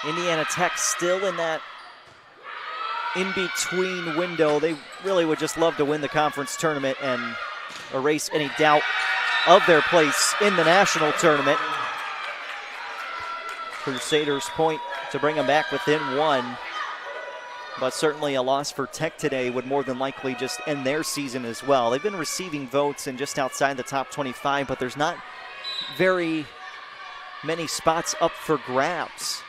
Indiana Tech still in that in-between window. They really would just love to win the conference tournament and erase any doubt of their place in the national tournament. Crusaders point to bring them back within one. But certainly a loss for Tech today would more than likely just end their season as well. They've been receiving votes and just outside the top 25, but there's not very many spots up for grabs.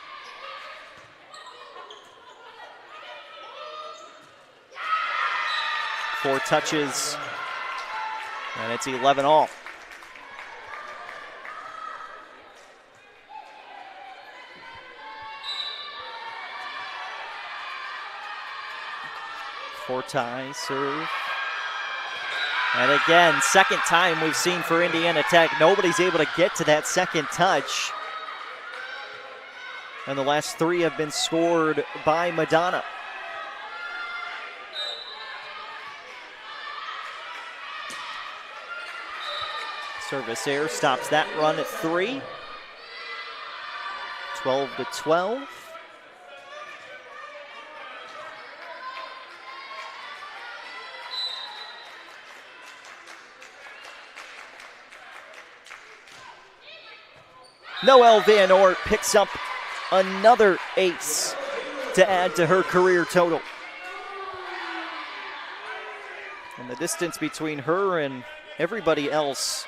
Four touches, and it's 11-all. Forti serve. And again, second time we've seen for Indiana Tech. Nobody's able to get to that second touch. And the last three have been scored by Madonna. Service error stops that run at 3. 12-12. Noelle Van Oort picks up another ace to add to her career total. And the distance between her and everybody else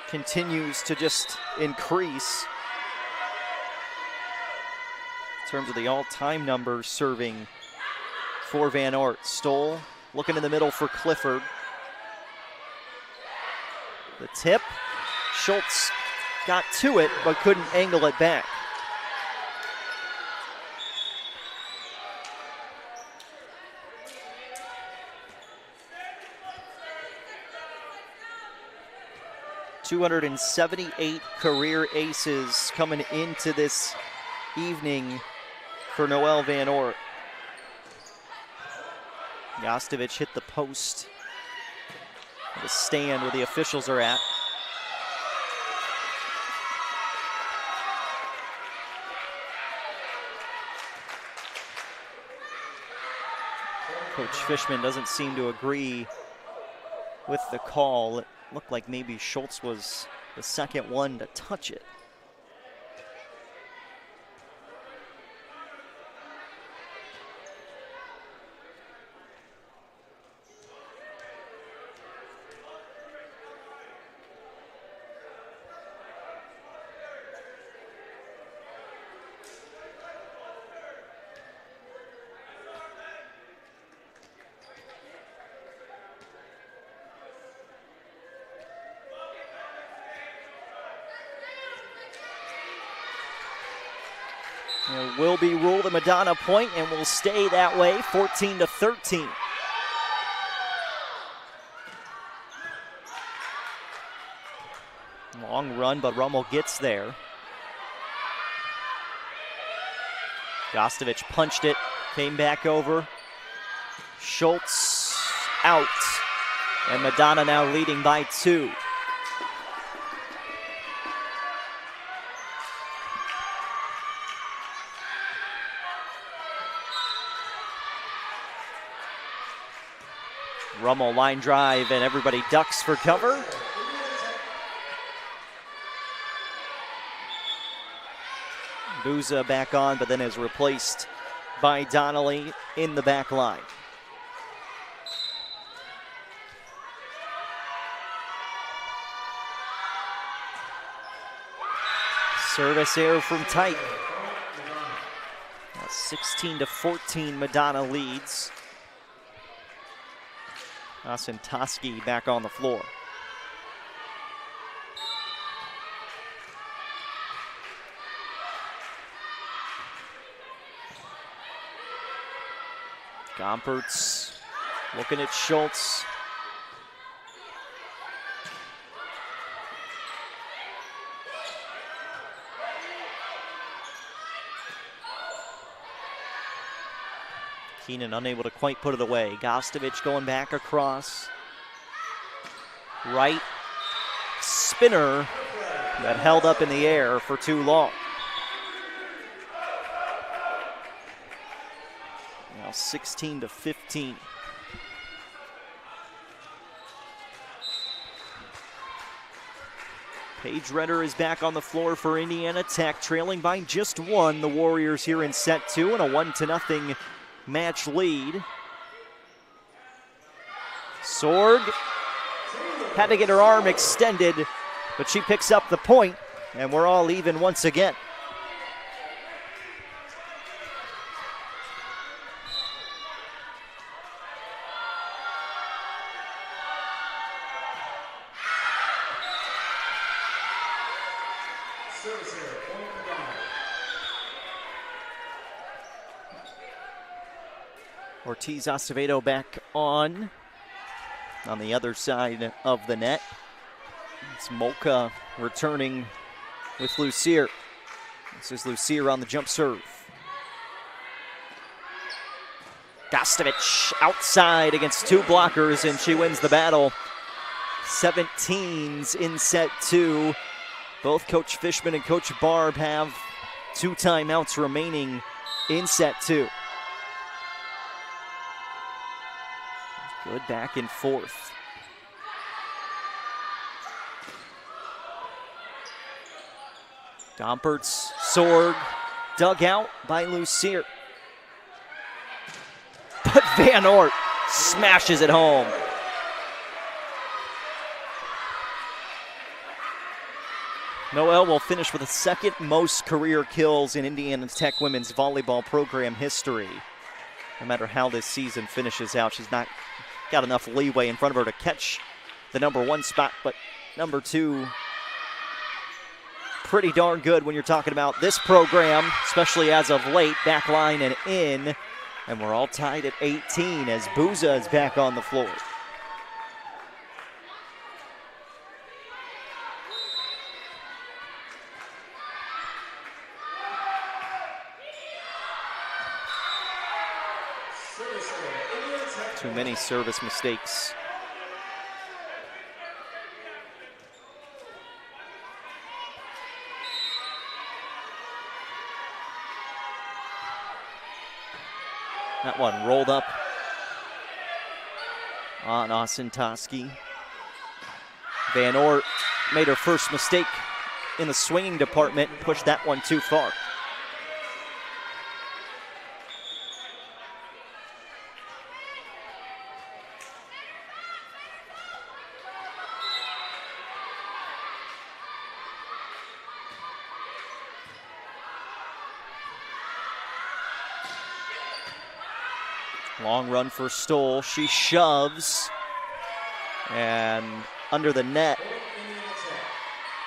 continues to just increase in terms of the all-time numbers serving for Van Oort. Stoll looking in the middle for Clifford. The tip. Schultz got to it but couldn't angle it back. .278 career aces coming into this evening for Noelle Van Oort. Jastovich hit the post. The stand where the officials are at. Coach Fishman doesn't seem to agree with the call. It looked like maybe Schultz was the second one to touch it. It will be ruled a Madonna point and will stay that way, 14-13. Long run, but Rummel gets there. Jastovich punched it, came back over. Schultz out. And Madonna now leading by 2. Rummel line drive, and everybody ducks for cover. Buza back on, but then is replaced by Donnelly in the back line. Service error from Tyke. 16-14, Madonna leads. Asintoski back on the floor. Gompertz looking at Schultz. Keenan unable to quite put it away. Gostovich going back across. Right spinner that held up in the air for too long. Now 16-15. Paige Redder is back on the floor for Indiana Tech, trailing by just 1. The Warriors here in set 2 and a 1-0 match lead. Sorg had to get her arm extended, but she picks up the point, and we're all even once again. Ortiz Acevedo back on the other side of the net. It's Molka returning with Lucier. This is Lucier on the jump serve. Gostovich outside against 2 blockers, and she wins the battle. 17s in set 2. Both Coach Fishman and Coach Barb have 2 timeouts remaining in set 2. Good back and forth. Gompertz, Sorg, dug out by Lucier. But Van Oort smashes it home. Noel will finish with the 2nd most career kills in Indiana Tech women's volleyball program history. No matter how this season finishes out, she's not got enough leeway in front of her to catch the number 1 spot, but number 2, pretty darn good when you're talking about this program, especially as of late, back line and in. And we're all tied at 18 as Buza is back on the floor. Too many service mistakes. That one rolled up on Asintoski. Van Oort made her first mistake in the swinging department, pushed that one too far. Long run for Stoll. She shoves. And under the net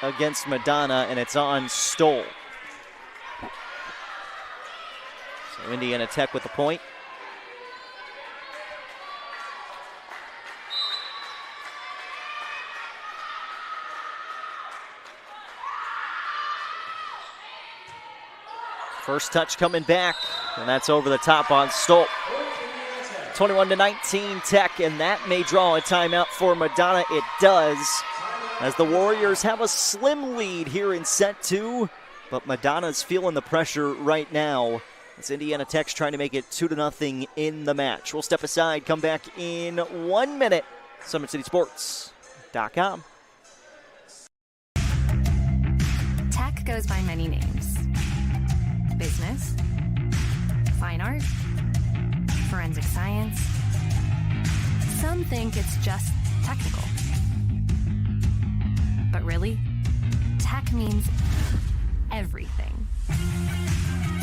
against Madonna, and it's on Stoll. So Indiana Tech with the point. First touch coming back, and that's over the top on Stoll. 21-19 Tech, and that may draw a timeout for Madonna. It does, as the Warriors have a slim lead here in set 2, but Madonna's feeling the pressure right now. It's Indiana Tech's trying to make it 2-0 in the match. We'll step aside, come back in 1 minute. SummitCitySports.com. Tech goes by many names. Business, fine art, forensic science. Some think it's just technical. But really, tech means everything.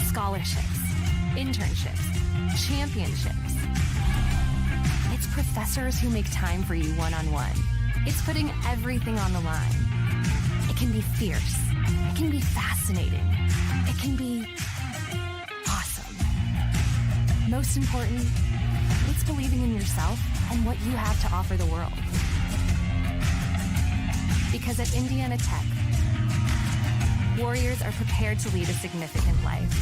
Scholarships, internships, championships. It's professors who make time for you one-on-one. It's putting everything on the line. It can be fierce. It can be fascinating. It can be awesome. Most important, it's believing in yourself and what you have to offer the world. Because at Indiana Tech, Warriors are prepared to lead a significant life.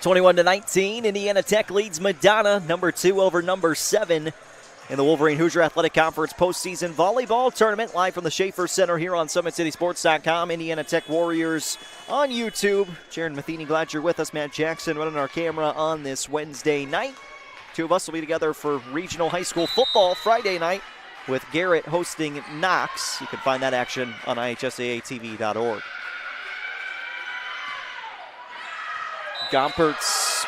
21-19, Indiana Tech leads Madonna, number 2 over number 7 in the Wolverine Hoosier Athletic Conference postseason volleyball tournament. Live from the Schaefer Center here on SummitCitySports.com. Indiana Tech Warriors on YouTube. Jaron Matheny, glad you're with us. Matt Jackson running our camera on this Wednesday night. Two of us will be together for regional high school football Friday night with Garrett hosting Knox. You can find that action on ihsaatv.org. Gompertz,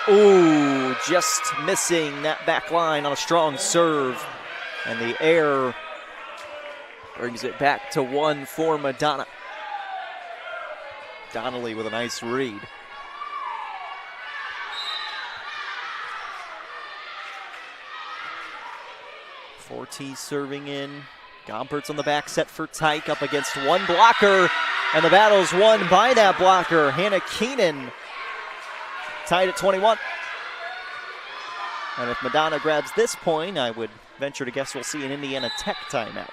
just missing that back line on a strong serve. And the air brings it back to 1 for Madonna. Donnelly with a nice read. Forte serving in. Gompertz on the back set for Tyke, up against one blocker. And the battle's won by that blocker, Hannah Keenan. Tied at 21. And if Madonna grabs this point, I would venture to guess we'll see an Indiana Tech timeout.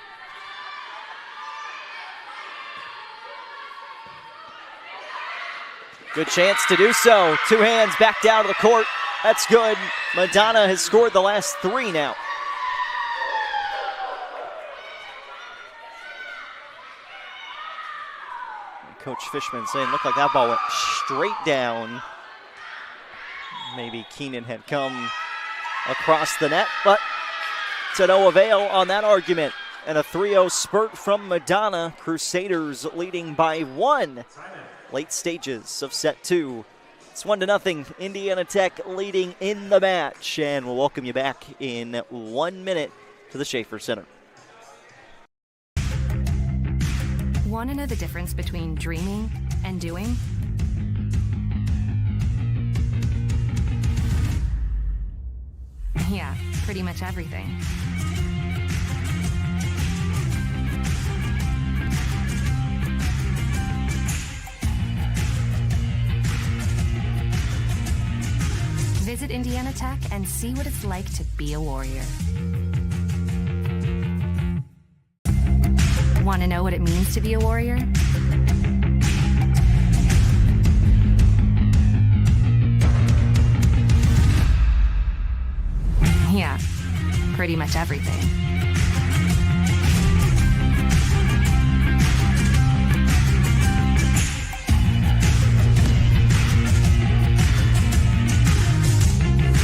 Good chance to do so. 2 hands back down to the court. That's good. Madonna has scored the last 3 now. Coach Fishman saying, looked like that ball went straight down. Maybe Keenan had come across the net, but to no avail on that argument. And a 3-0 spurt from Madonna. Crusaders leading by 1. Late stages of set 2. It's 1-0. Indiana Tech leading in the match. And we'll welcome you back in 1 minute to the Schaefer Center. Want to know the difference between dreaming and doing? Yeah, pretty much everything. Visit Indiana Tech and see what it's like to be a Warrior. Want to know what it means to be a Warrior? Yeah, pretty much everything.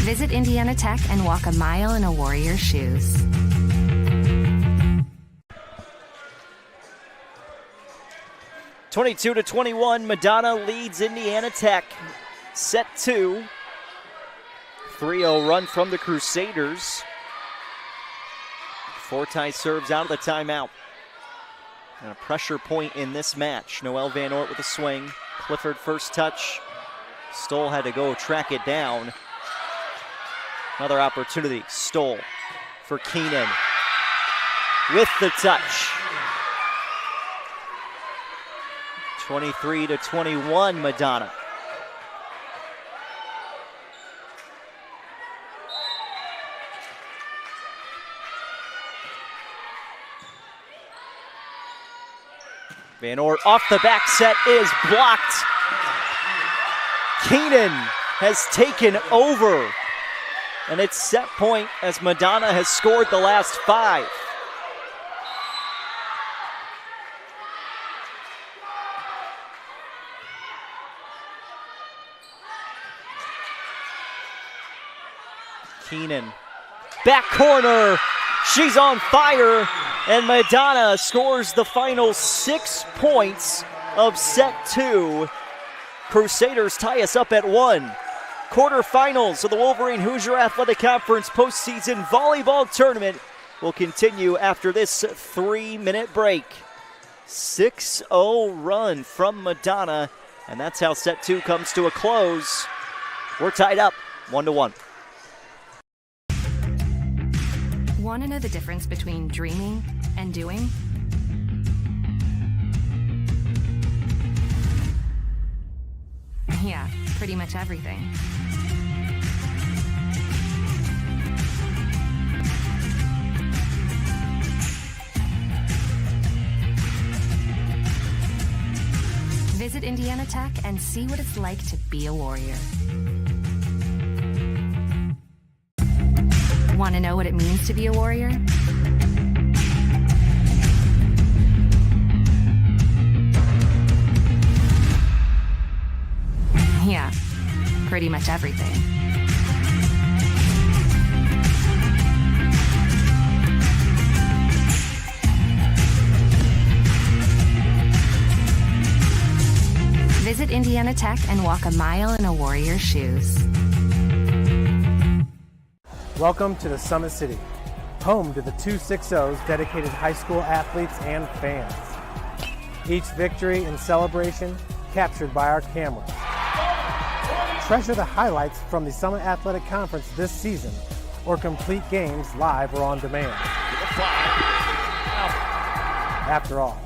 Visit Indiana Tech and walk a mile in a Warrior's shoes. (22-21), Madonna leads Indiana Tech. Set 2. 3-0 run from the Crusaders. Forte serves out of the timeout. And a pressure point in this match. Noelle Van Oort with a swing. Clifford first touch. Stoll had to go track it down. Another opportunity. Stoll for Keenan. With the touch. 23-21, Madonna. Van Ort off the back set is blocked. Keenan has taken over. And it's set point as Madonna has scored the last 5. Keenan, back corner, she's on fire, and Madonna scores the final 6 points of set 2. Crusaders tie us up at 1. Quarterfinals of the Wolverine Hoosier Athletic Conference postseason volleyball tournament will continue after this 3-minute break. 6-0 run from Madonna, and that's how set 2 comes to a close. We're tied up 1-1. Want to know the difference between dreaming and doing? Yeah, pretty much everything. Visit Indiana Tech and see what it's like to be a warrior. Want to know what it means to be a warrior? Yeah, pretty much everything. Visit Indiana Tech and walk a mile in a warrior's shoes. Welcome to the Summit City, home to the 260's dedicated high school athletes and fans. Each victory and celebration captured by our camera. Treasure the highlights from the Summit Athletic Conference this season, or complete games live or on demand. After all,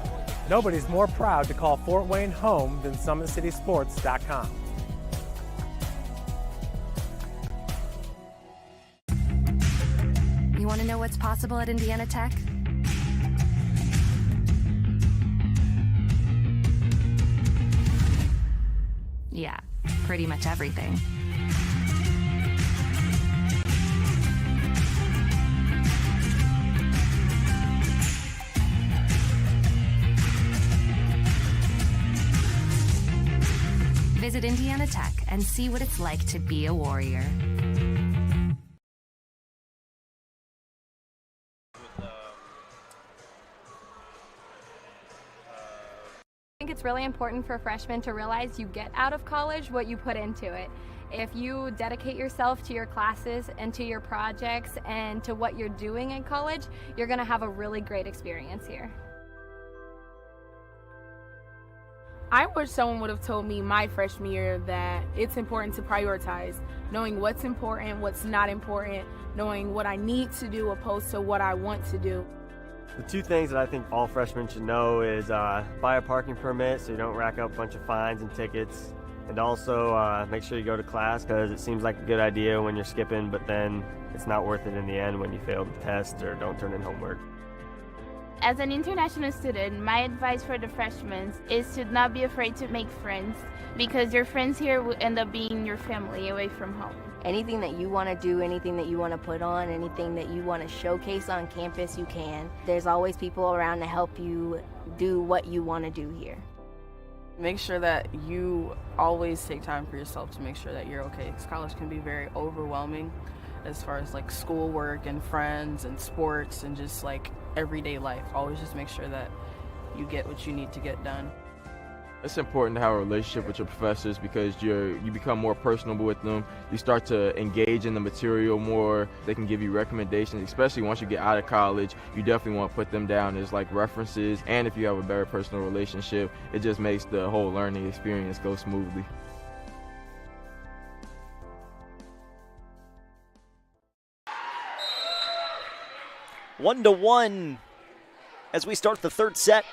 nobody's more proud to call Fort Wayne home than SummitCitySports.com. You want to know what's possible at Indiana Tech? Yeah, pretty much everything. Visit Indiana Tech and see what it's like to be a warrior. I think it's really important for freshmen to realize you get out of college what you put into it. If you dedicate yourself to your classes and to your projects and to what you're doing in college, you're going to have a really great experience here. I wish someone would have told me my freshman year that it's important to prioritize, knowing what's important, what's not important, knowing what I need to do opposed to what I want to do. The 2 things that I think all freshmen should know is buy a parking permit so you don't rack up a bunch of fines and tickets, and also make sure you go to class, because it seems like a good idea when you're skipping, but then it's not worth it in the end when you fail the test or don't turn in homework. As an international student, my advice for the freshmen is to not be afraid to make friends, because your friends here will end up being your family away from home. Anything that you want to do, anything that you want to put on, anything that you want to showcase on campus, you can. There's always people around to help you do what you want to do here. Make sure that you always take time for yourself to make sure that you're okay, because college can be very overwhelming as far as like schoolwork and friends and sports and just like everyday life. Always just make sure that you get what you need to get done. It's important to have a relationship with your professors, because you become more personable with them. You start to engage in the material more. They can give you recommendations, especially once you get out of college. You definitely want to put them down as like references, and if you have a better personal relationship, it just makes the whole learning experience go smoothly. One to one as we start the 3rd set.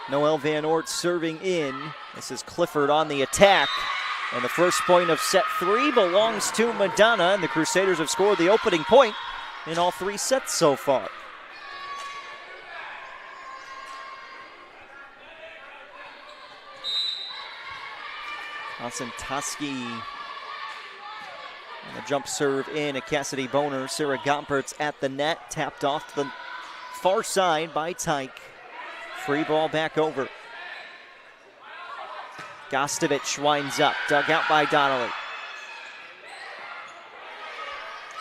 Noel Van Ort serving in. This is Clifford on the attack. And the first point of set 3 belongs to Madonna, and the Crusaders have scored the opening point in all 3 sets so far. Osentoski and the jump serve in at Cassidy Boner. Sarah Gompertz at the net, tapped off to the far side by Tyke. Free ball back over. Gostovich winds up, dug out by Donnelly.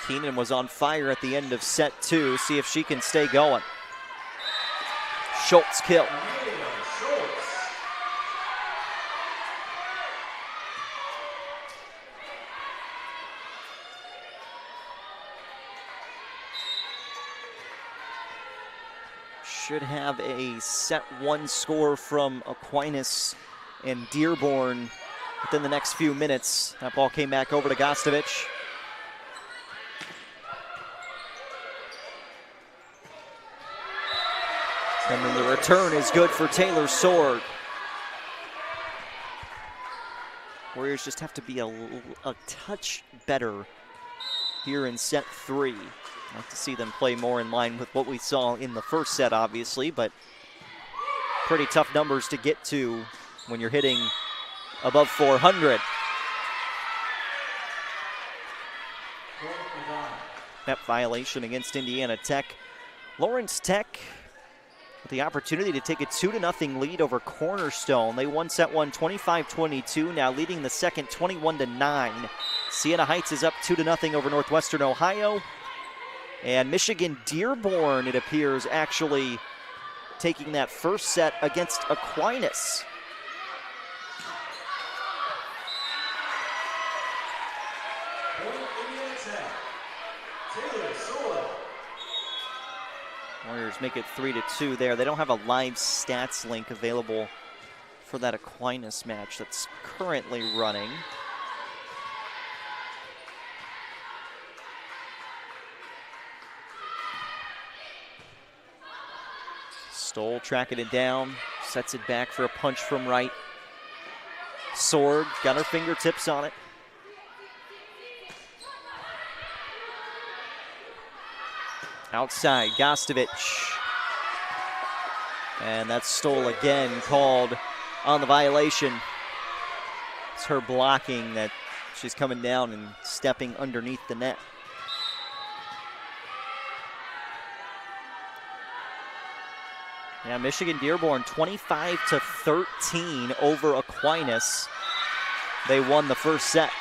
Keenan was on fire at the end of set 2. See if she can stay going. Schultz kill. Should have a set 1 score from Aquinas and Dearborn within the next few minutes. That ball came back over to Gostovich. And then the return is good for Taylor Sorg. Warriors just have to be a touch better here in set 3. I'd like to see them play more in line with what we saw in the first set, obviously, but pretty tough numbers to get to when you're hitting above 400. Net violation against Indiana Tech. Lawrence Tech with the opportunity to take a 2-0 lead over Cornerstone. They won set 1 25-22, now leading the second 21-9. Siena Heights is up 2-0 over Northwestern Ohio. And Michigan Dearborn, it appears, actually taking that first set against Aquinas. Warriors make it 3-2 there. They don't have a live stats link available for that Aquinas match that's currently running. Stoll tracking it down, sets it back for a punch from right. Sorg got her fingertips on it. Outside, Gostovich. And that's Stoll again called on the violation. It's her blocking that she's coming down and stepping underneath the net. Yeah, Michigan Dearborn 25-13 over Aquinas. They won the first set.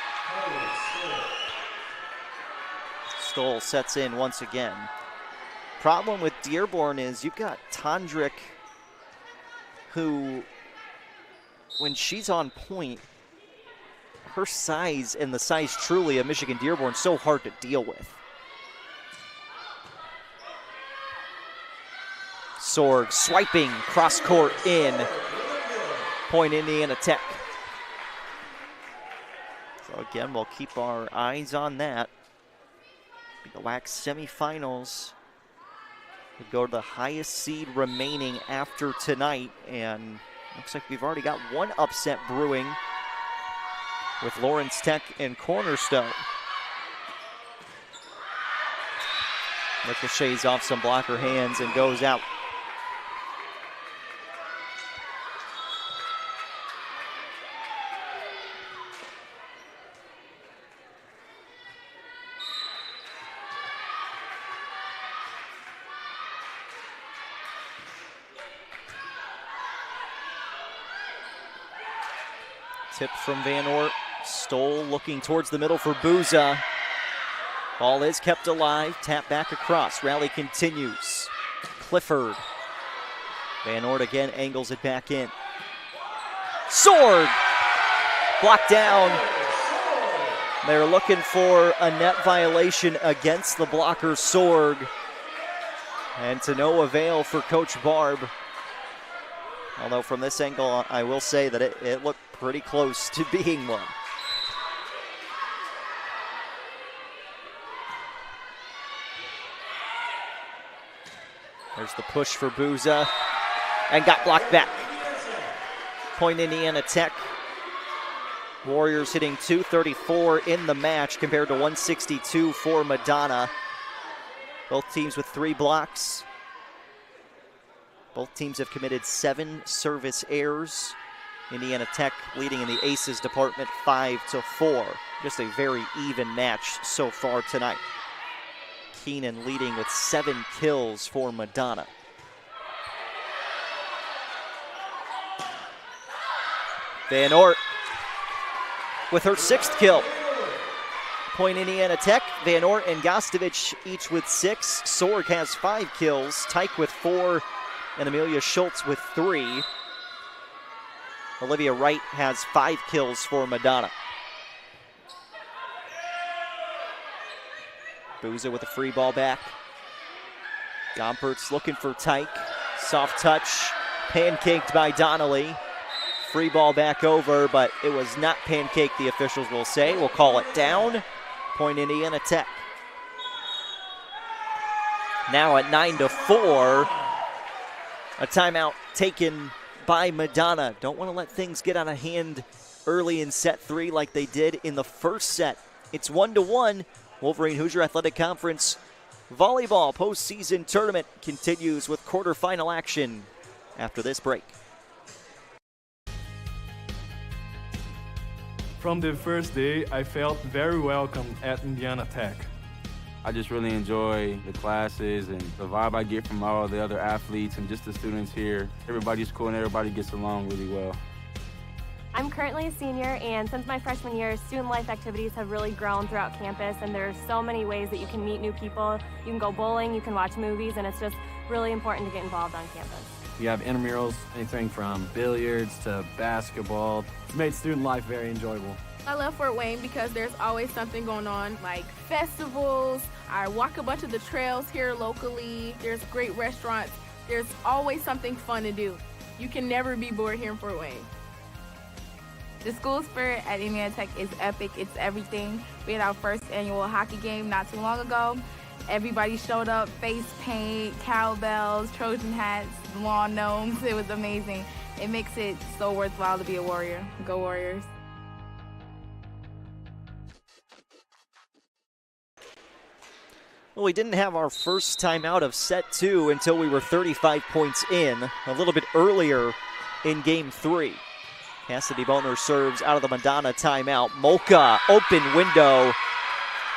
Stoll sets in once again. Problem with Dearborn is you've got Tondrick, who, when she's on point, her size and the size truly of Michigan Dearborn is so hard to deal with. Sorg swiping cross court in. Point Indiana Tech. So again, we'll keep our eyes on that. The WHAC semifinals would go to the highest seed remaining after tonight, and looks like we've already got one upset brewing with Lawrence Tech and Cornerstone. Ricochets off some blocker hands and goes out. Tip from Van Oort. Stoll looking towards the middle for Booza. Ball is kept alive. Tap back across. Rally continues. Clifford. Van Oort again angles it back in. Sorg! Blocked down. They're looking for a net violation against the blocker Sorg. And to no avail for Coach Barb. Although from this angle, I will say that it looked pretty close to being one. There's the push for Booza, and got blocked back. Point Indiana Tech. Warriors hitting .234 in the match compared to 162 for Madonna. Both teams with 3 blocks. Both teams have committed 7 service errors. Indiana Tech leading in the aces department 5-4. Just a very even match so far tonight. Keenan leading with 7 kills for Madonna. Van Ort with her 6th kill. Point Indiana Tech. Van Ort and Gostovich each with 6. Sorg has 5 kills. Tyke with 4. And Amelia Schultz with 3. Olivia Wright has 5 kills for Madonna. Booza with a free ball back. Gompertz looking for Tyke. Soft touch. Pancaked by Donnelly. Free ball back over, but it was not pancaked, the officials will say. We'll call it down. Point Indiana Tech. Now at 9-4. A timeout taken by Madonna. Don't want to let things get out of hand early in set 3 like they did in the first set. It's 1-1. Wolverine Hoosier Athletic Conference Volleyball postseason tournament continues with quarterfinal action after this break. From the first day, I felt very welcome at Indiana Tech. I just really enjoy the classes and the vibe I get from all the other athletes and just the students here. Everybody's cool and everybody gets along really well. I'm currently a senior, and since my freshman year, student life activities have really grown throughout campus, and there's so many ways that you can meet new people. You can go bowling, you can watch movies, and it's just really important to get involved on campus. We have intramurals, anything from billiards to basketball. It's made student life very enjoyable. I love Fort Wayne because there's always something going on, like festivals. I walk a bunch of the trails here locally. There's great restaurants. There's always something fun to do. You can never be bored here in Fort Wayne. The school spirit at Indiana Tech is epic. It's everything. We had our first annual hockey game not too long ago. Everybody showed up, face paint, cowbells, Trojan hats, lawn gnomes. It was amazing. It makes it so worthwhile to be a Warrior. Go Warriors. Well, we didn't have our first timeout of set 2 until we were 35 points in, a little bit earlier in game 3. Cassidy Boner serves out of the Madonna timeout. Molka, open window,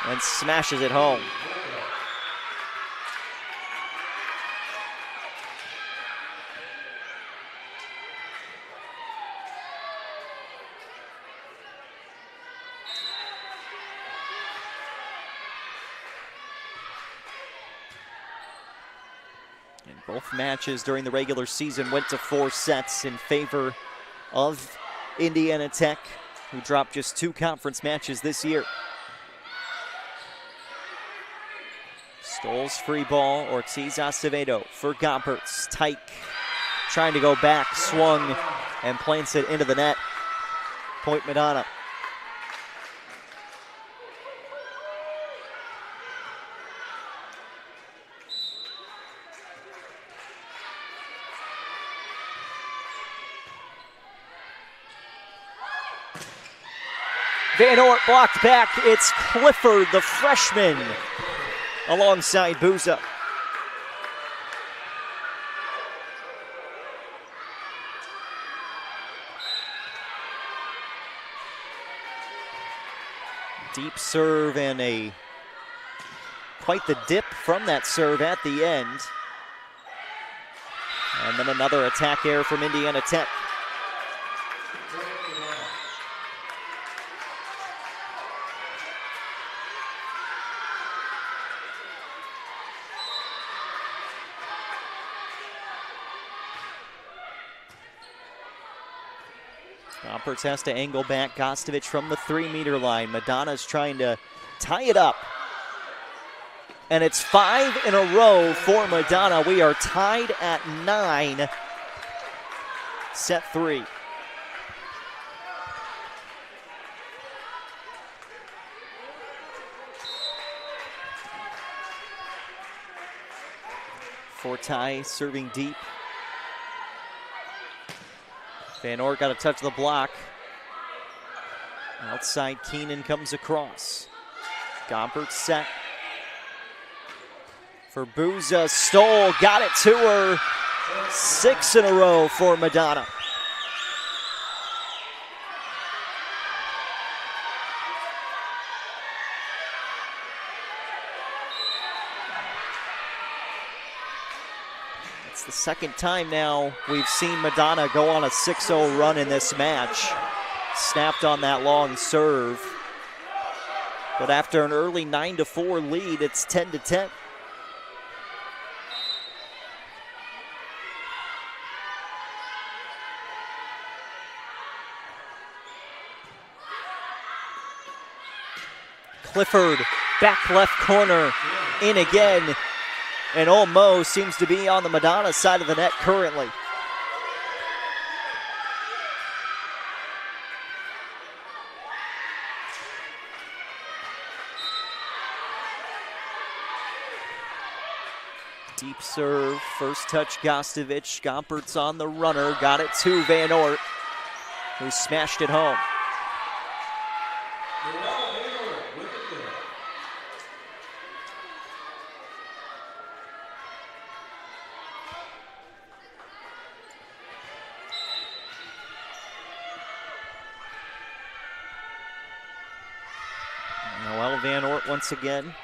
and smashes it home. And both matches during the regular season went to 4 sets in favor of Indiana Tech, who dropped just 2 conference matches this year. Stoles free ball, Ortiz Acevedo for Gompertz. Tyke trying to go back, swung, and plants it into the net. Point Madonna. Van Ort blocked back. It's Clifford, the freshman, alongside Booza. Deep serve and quite the dip from that serve at the end. And then another attack error from Indiana Tech. Gompertz has to angle back. Gostovich from the 3-meter line. Madonna's trying to tie it up. And it's 5 in a row for Madonna. We are tied at 9. Set 3. Fortai serving deep. Van Ort got a touch of the block. Outside, Keenan comes across. Gompertz set for Booza. Stoll got it to her. 6 in a row for Madonna. It's the second time now we've seen Madonna go on a 6-0 run in this match. Snapped on that long serve. But after an early 9-4 lead, it's 10-10. Clifford, back left corner, in again. And Olmo seems to be on the Madonna side of the net currently. Deep serve, first touch Gostovic. Gompert's on the runner, got it to Van Oort, who smashed it home. Van Oort once again.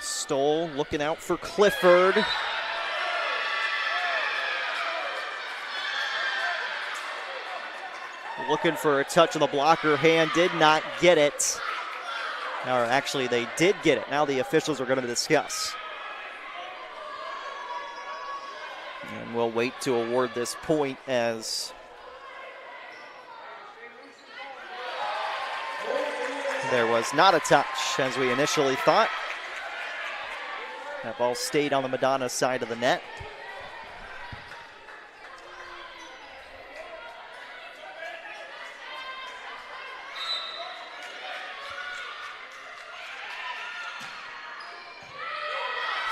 Stoll looking out for Clifford. Looking for a touch of the blocker hand, did not get it. Or actually, they did get it. Now the officials are going to discuss. And we'll wait to award this point as there was not a touch, as we initially thought. That ball stayed on the Madonna side of the net.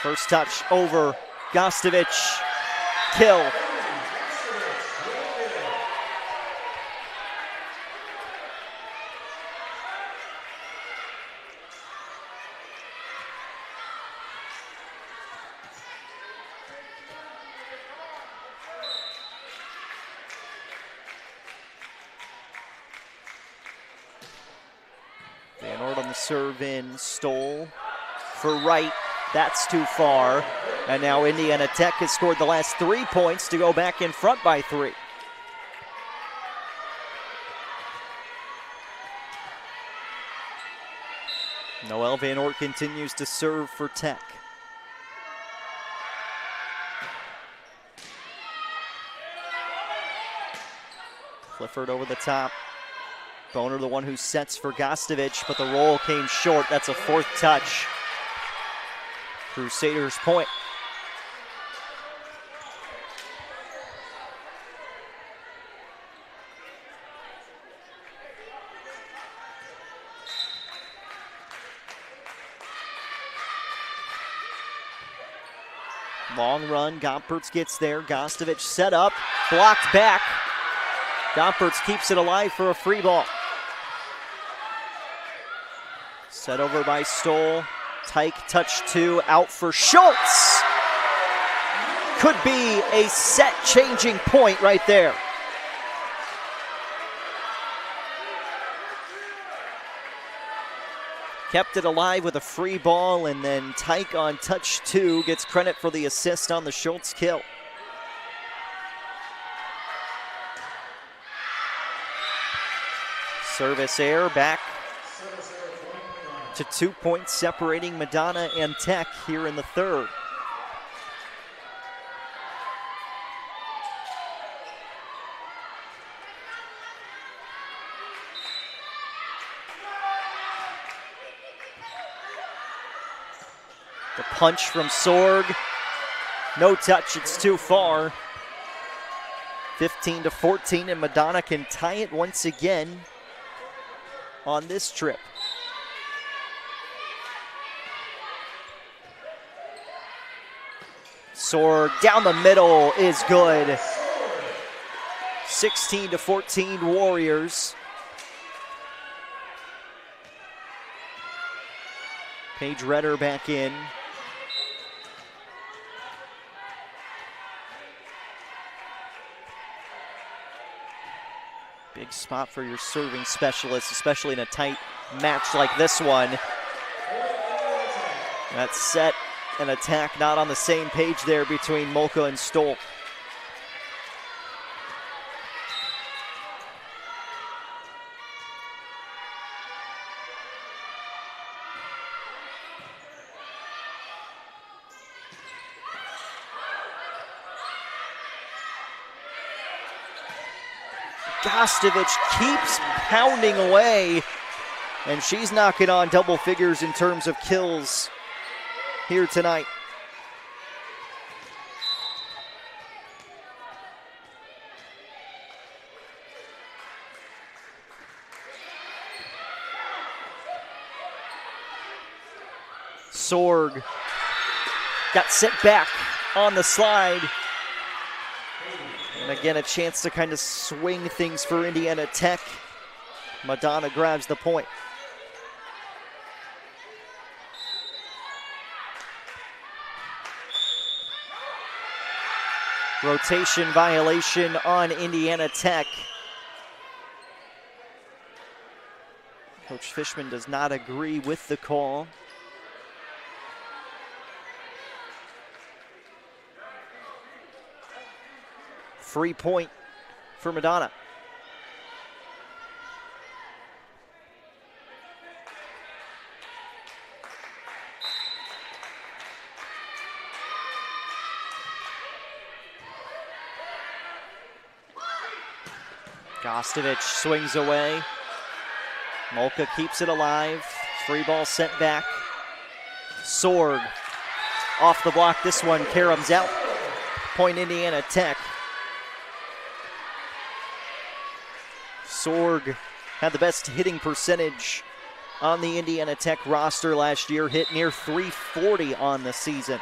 First touch over Gostovic. Kill. Van Oort on the serve in, Stoll for right. That's too far. And now Indiana Tech has scored the last 3 points to go back in front by 3. Noel Van Oort continues to serve for Tech. Clifford over the top. Boner the one who sets for Gostovic, but the roll came short. That's a 4th touch. Crusaders point. Long run, Gompertz gets there. Gostovic set up, blocked back. Gompertz keeps it alive for a free ball. Set over by Stoll. Tyke, touch 2, out for Schultz. Could be a set-changing point right there. Kept it alive with a free ball, and then Tyke on touch 2 gets credit for the assist on the Schultz kill. Service error back to 2 points separating Madonna and Tech here in the third. The punch from Sorg. No touch, it's too far. 15-14, and Madonna can tie it once again on this trip. Sorg down the middle is good. 16-14 Warriors. Paige Redder back in. Big spot for your serving specialist, especially in a tight match like this one. That's set and attack not on the same page there between Molka and Stoll. Gostovic keeps pounding away, and she's knocking on double figures in terms of kills here tonight. Sorg got set back on the slide. And again, a chance to kind of swing things for Indiana Tech. Madonna grabs the point. Rotation violation on Indiana Tech. Coach Fishman does not agree with the call. Free point for Madonna. Gostovic swings away. Molka keeps it alive. Free ball sent back. Sorg off the block. This one, Karum's out. Point Indiana Tech. Sorg had the best hitting percentage on the Indiana Tech roster last year, hit near .340 on the season.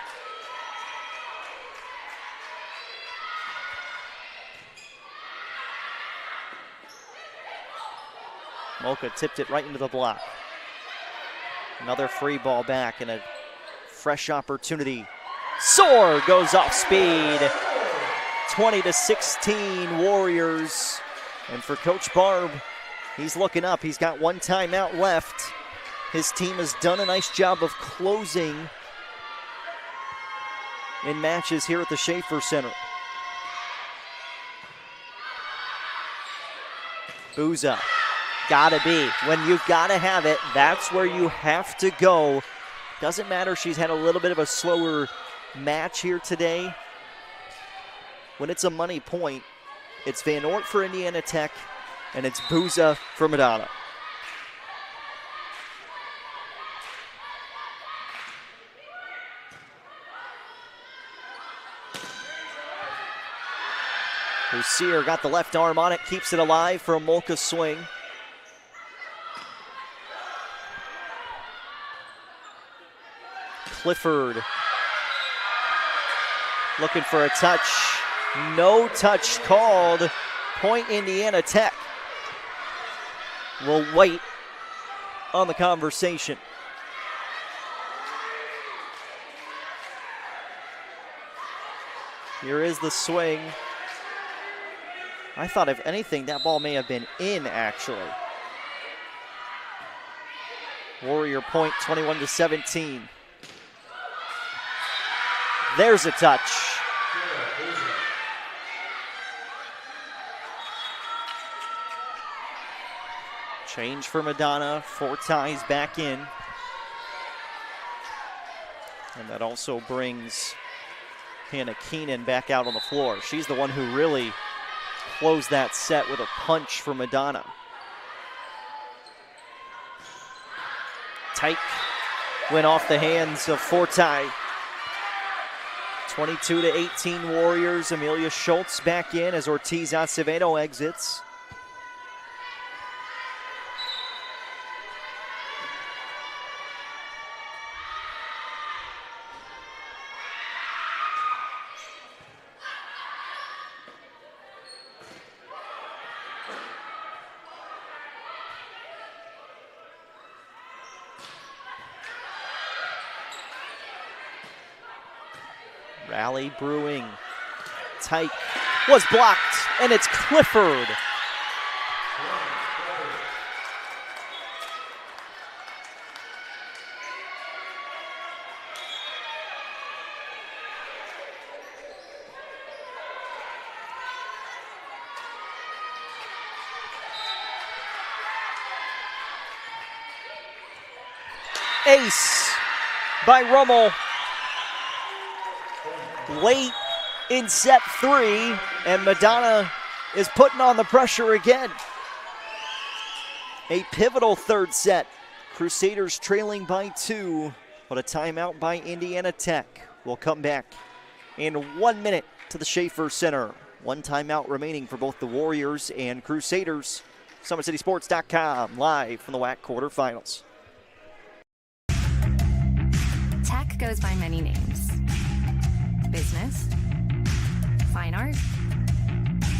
Molka tipped it right into the block. Another free ball back and a fresh opportunity. Sorg goes off speed. 20-16 Warriors. And for Coach Barb, he's looking up. He's got one timeout left. His team has done a nice job of closing in matches here at the Schaefer Center. Booza, gotta be. When you've gotta have it, that's where you have to go. Doesn't matter, she's had a little bit of a slower match here today. When it's a money point, it's Van Oort for Indiana Tech, and it's Booza for Madonna. Lucier got the left arm on it, keeps it alive for a Molka swing. Clifford looking for a touch. No touch called. Point Indiana Tech. We'll wait on the conversation. Here is the swing. I thought, if anything, that ball may have been in, actually. Warrior point, 21-17. There's a touch. Change for Madonna, 4 ties back in. And that also brings Hannah Keenan back out on the floor. She's the one who really closed that set with a punch for Madonna. Tyke went off the hands of Forti. 22-18 Warriors. Amelia Schultz back in as Ortiz Acevedo exits. Rally brewing. Tyke was blocked, and it's Clifford. ace by Rummel late in set 3, and Madonna is putting on the pressure again. A pivotal third set. Crusaders trailing by 2, but a timeout by Indiana Tech. We'll come back in 1 minute to the Schaefer Center. One timeout remaining for both the Warriors and Crusaders. SummitCitySports.com, live from the WHAC quarterfinals. Tech goes by many names. Business, fine art,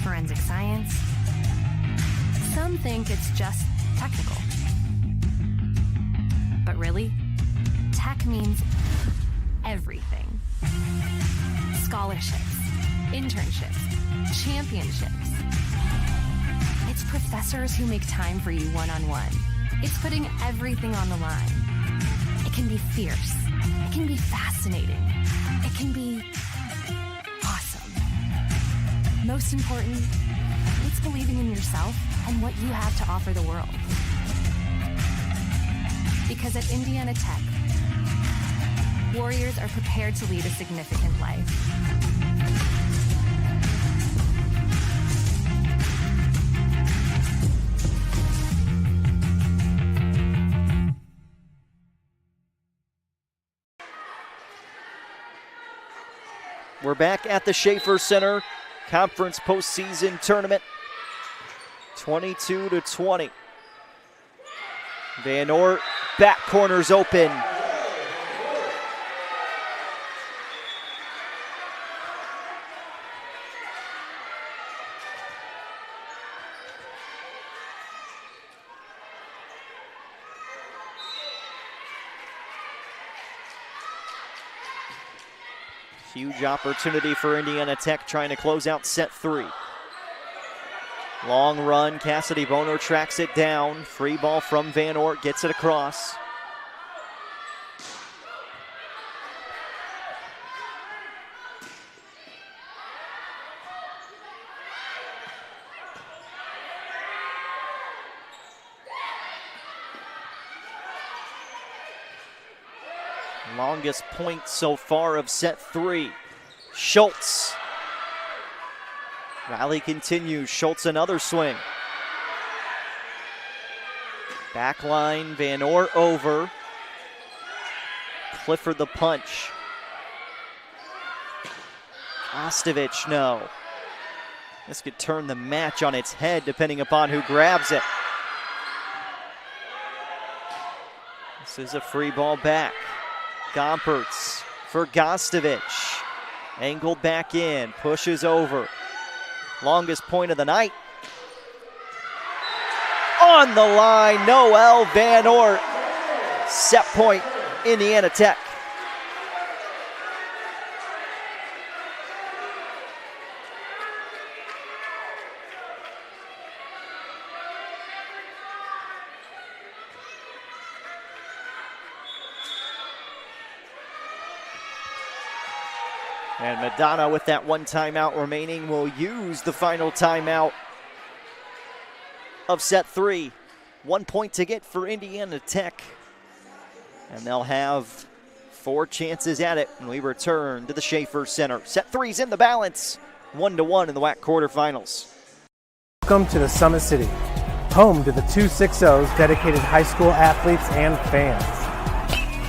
forensic science. Some think it's just technical. But really, tech means everything. Scholarships, internships, championships. It's professors who make time for you one-on-one. It's putting everything on the line. It can be fierce. It can be fascinating. It can be awesome. Most important, it's believing in yourself and what you have to offer the world. Because at Indiana Tech, Warriors are prepared to lead a significant life. We're back at the Schaefer Center Conference postseason tournament. 22-20. Van Oort, back corners open. Huge opportunity for Indiana Tech trying to close out set 3. Long run, Cassidy Bono tracks it down. Free ball from Van Oort, gets it across. Longest point so far of set 3. Schultz. Rally continues. Schultz another swing. Back line, Van Oort over. Clifford the punch. Kostovich, no. This could turn the match on its head depending upon who grabs it. This is a free ball back. Gompertz for Kostovich. Angled back in, pushes over. Longest point of the night. On the line, Noel Van Oort. Set point, Indiana Tech. And Madonna, with that one timeout remaining, will use the final timeout of set 3. 1 point to get for Indiana Tech. And they'll have 4 chances at it when we return to the Schaefer Center. Set 3's in the balance, 1-1 in the WHAC quarterfinals. Welcome to the Summit City, home to the 260's dedicated high school athletes and fans.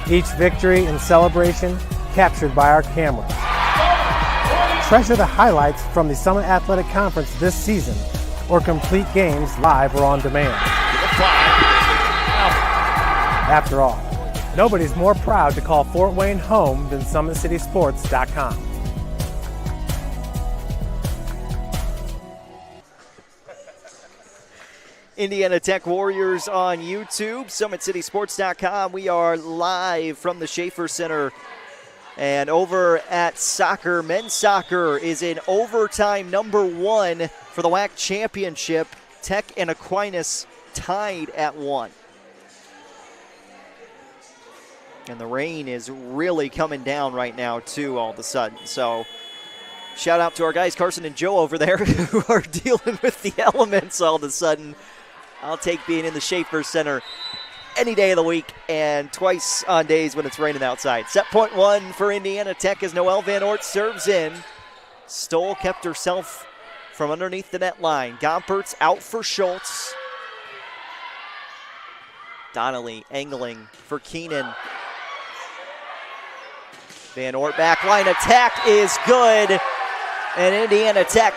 Each victory and celebration captured by our cameras. Treasure the highlights from the Summit Athletic Conference this season, or complete games live or on demand. After all, nobody's more proud to call Fort Wayne home than SummitCitySports.com. Indiana Tech Warriors on YouTube, SummitCitySports.com. We are live from the Schaefer Center. And over at soccer, men's soccer is in overtime number 1 for the WHAC championship. Tech and Aquinas tied at 1. And the rain is really coming down right now, too, all of a sudden. So shout out to our guys, Carson and Joe over there, who are dealing with the elements all of a sudden. I'll take being in the Schaefer Center any day of the week and twice on days when it's raining outside. Set point one for Indiana Tech as Noelle Van Oort serves in. Stoll kept herself from underneath the net line. Gompert's out for Schultz. Donnelly angling for Keenan. Van Oort back line attack is good. And Indiana Tech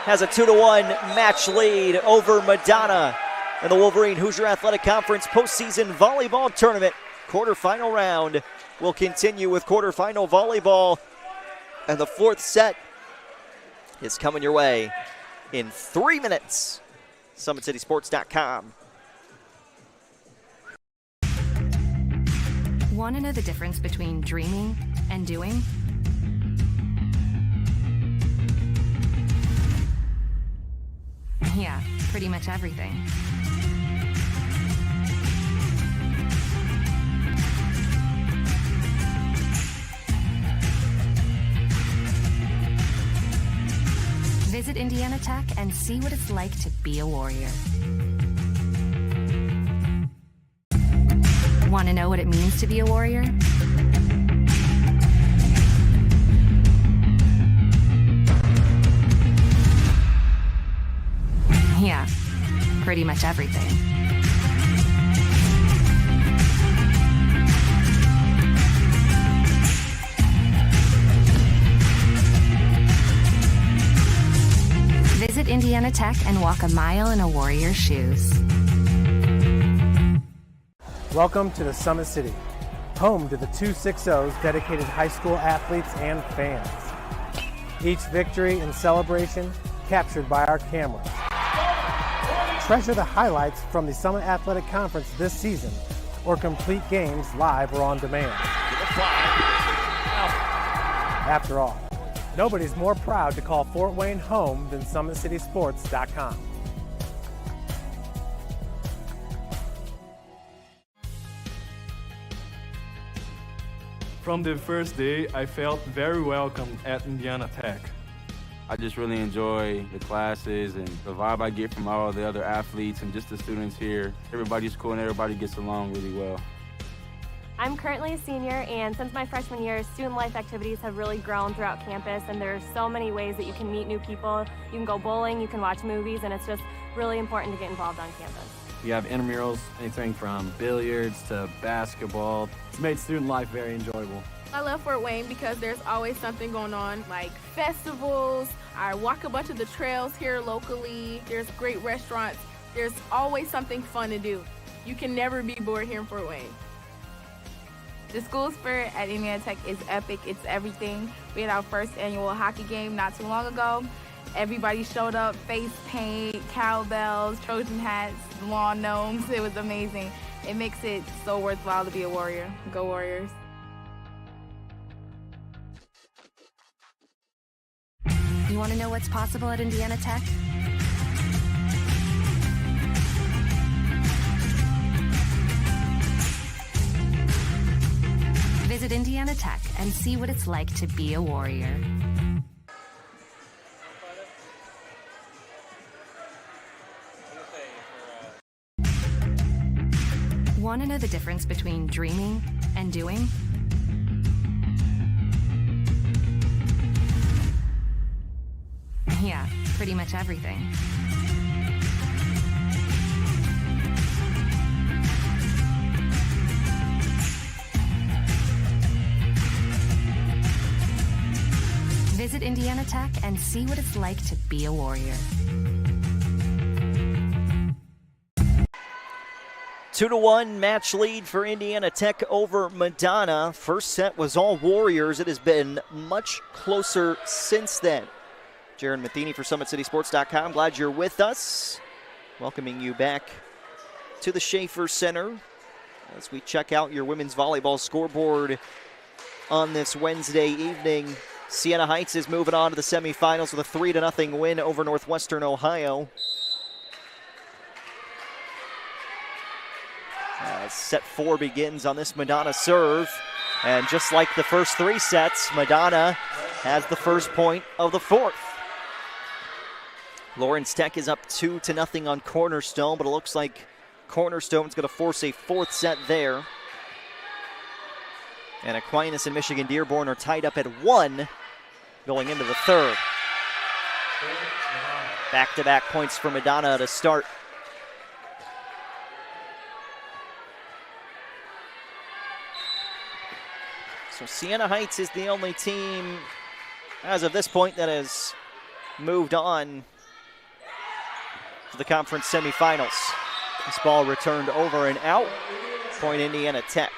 has a 2-1 match lead over Madonna in the Wolverine Hoosier Athletic Conference postseason volleyball tournament. Quarterfinal round will continue with quarterfinal volleyball. And the fourth set is coming your way in 3 minutes. SummitCitySports.com. Want to know the difference between dreaming and doing? Yeah, pretty much everything. Visit Indiana Tech and see what it's like to be a warrior. Want to know what it means to be a warrior? Yeah, pretty much everything. Visit Indiana Tech and walk a mile in a warrior's shoes. Welcome to the Summit City, home to the 260's dedicated high school athletes and fans. Each victory and celebration captured by our cameras. Treasure the highlights from the Summit Athletic Conference this season, or complete games live or on demand. After all, nobody's more proud to call Fort Wayne home than SummitCitySports.com. From the first day, I felt very welcome at Indiana Tech. I just really enjoy the classes and the vibe I get from all the other athletes and just the students here. Everybody's cool and everybody gets along really well. I'm currently a senior, and since my freshman year, student life activities have really grown throughout campus, and there's so many ways that you can meet new people. You can go bowling, you can watch movies, and it's just really important to get involved on campus. We have intramurals, anything from billiards to basketball. It's made student life very enjoyable. I love Fort Wayne because there's always something going on, like festivals. I walk a bunch of the trails here locally. There's great restaurants. There's always something fun to do. You can never be bored here in Fort Wayne. The school spirit at Indiana Tech is epic. It's everything. We had our first annual hockey game not too long ago. Everybody showed up, face paint, cowbells, Trojan hats, lawn gnomes. It was amazing. It makes it so worthwhile to be a warrior. Go Warriors. You want to know what's possible at Indiana Tech? Visit Indiana Tech and see what it's like to be a warrior. Want to know the difference between dreaming and doing? Yeah, pretty much everything. Visit Indiana Tech and see what it's like to be a warrior. 2-1 match lead for Indiana Tech over Madonna. First set was all Warriors. It has been much closer since then. Jaron Matheny for SummitCitySports.com. Glad you're with us. Welcoming you back to the Schaefer Center as we check out your women's volleyball scoreboard on this Wednesday evening. Siena Heights is moving on to the semifinals with a 3-0 win over Northwestern Ohio. Set 4 begins on this Madonna serve. And just like the first 3 sets, Madonna has the first point of the fourth. Lawrence Tech is up 2-0 on Cornerstone, but it looks like Cornerstone's going to force a fourth set there. And Aquinas and Michigan Dearborn are tied up at 1 going into the third. Back-to-back points for Madonna to start. So Siena Heights is the only team as of this point that has moved on to the conference semifinals. This ball returned over and out. Point Indiana Tech.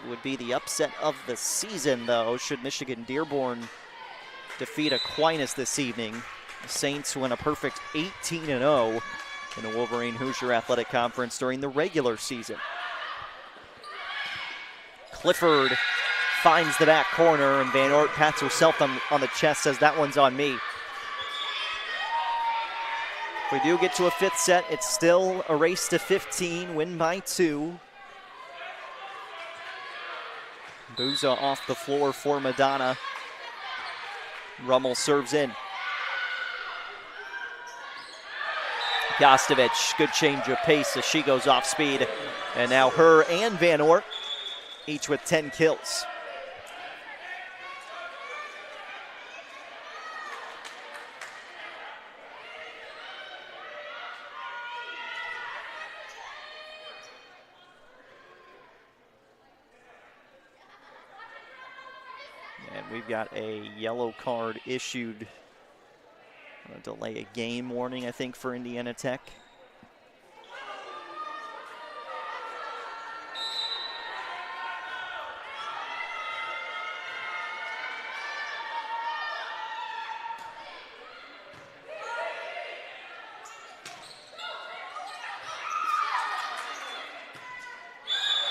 Would be the upset of the season, though, should Michigan Dearborn defeat Aquinas this evening. The Saints win a perfect 18-0 in the Wolverine Hoosier Athletic Conference during the regular season. Clifford finds the back corner, and Van Ort pats herself on the chest, says that one's on me. If we do get to a fifth set, it's still a race to 15, win by 2. Booza off the floor for Madonna. Rummel serves in. Gostovic, good change of pace as she goes off speed. And now her and Van Ort, each with 10 kills. And we've got a yellow card issued. A delay a game warning, I think, for Indiana Tech.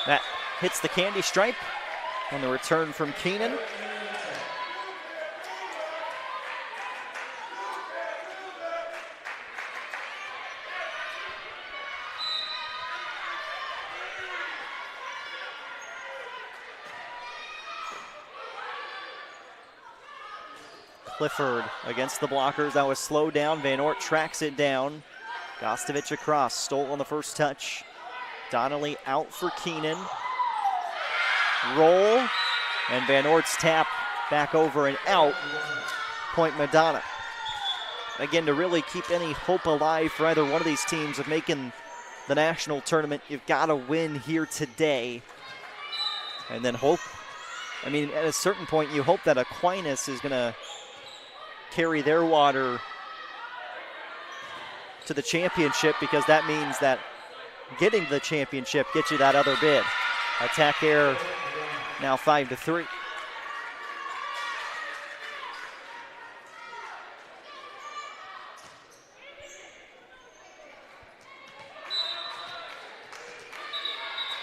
That hits the candy stripe on the return from Keenan. Clifford against the blockers. That was slowed down. Van Ort tracks it down. Gostovic across. Stole on the first touch. Donnelly out for Keenan. Roll. And Van Ort's tap back over and out. Point Madonna. Again, to really keep any hope alive for either one of these teams of making the national tournament, you've got to win here today. And then hope. I mean, at a certain point, you hope that Aquinas is going to carry their water to the championship, because that means that getting the championship gets you that other bid. Attack air now 5-3.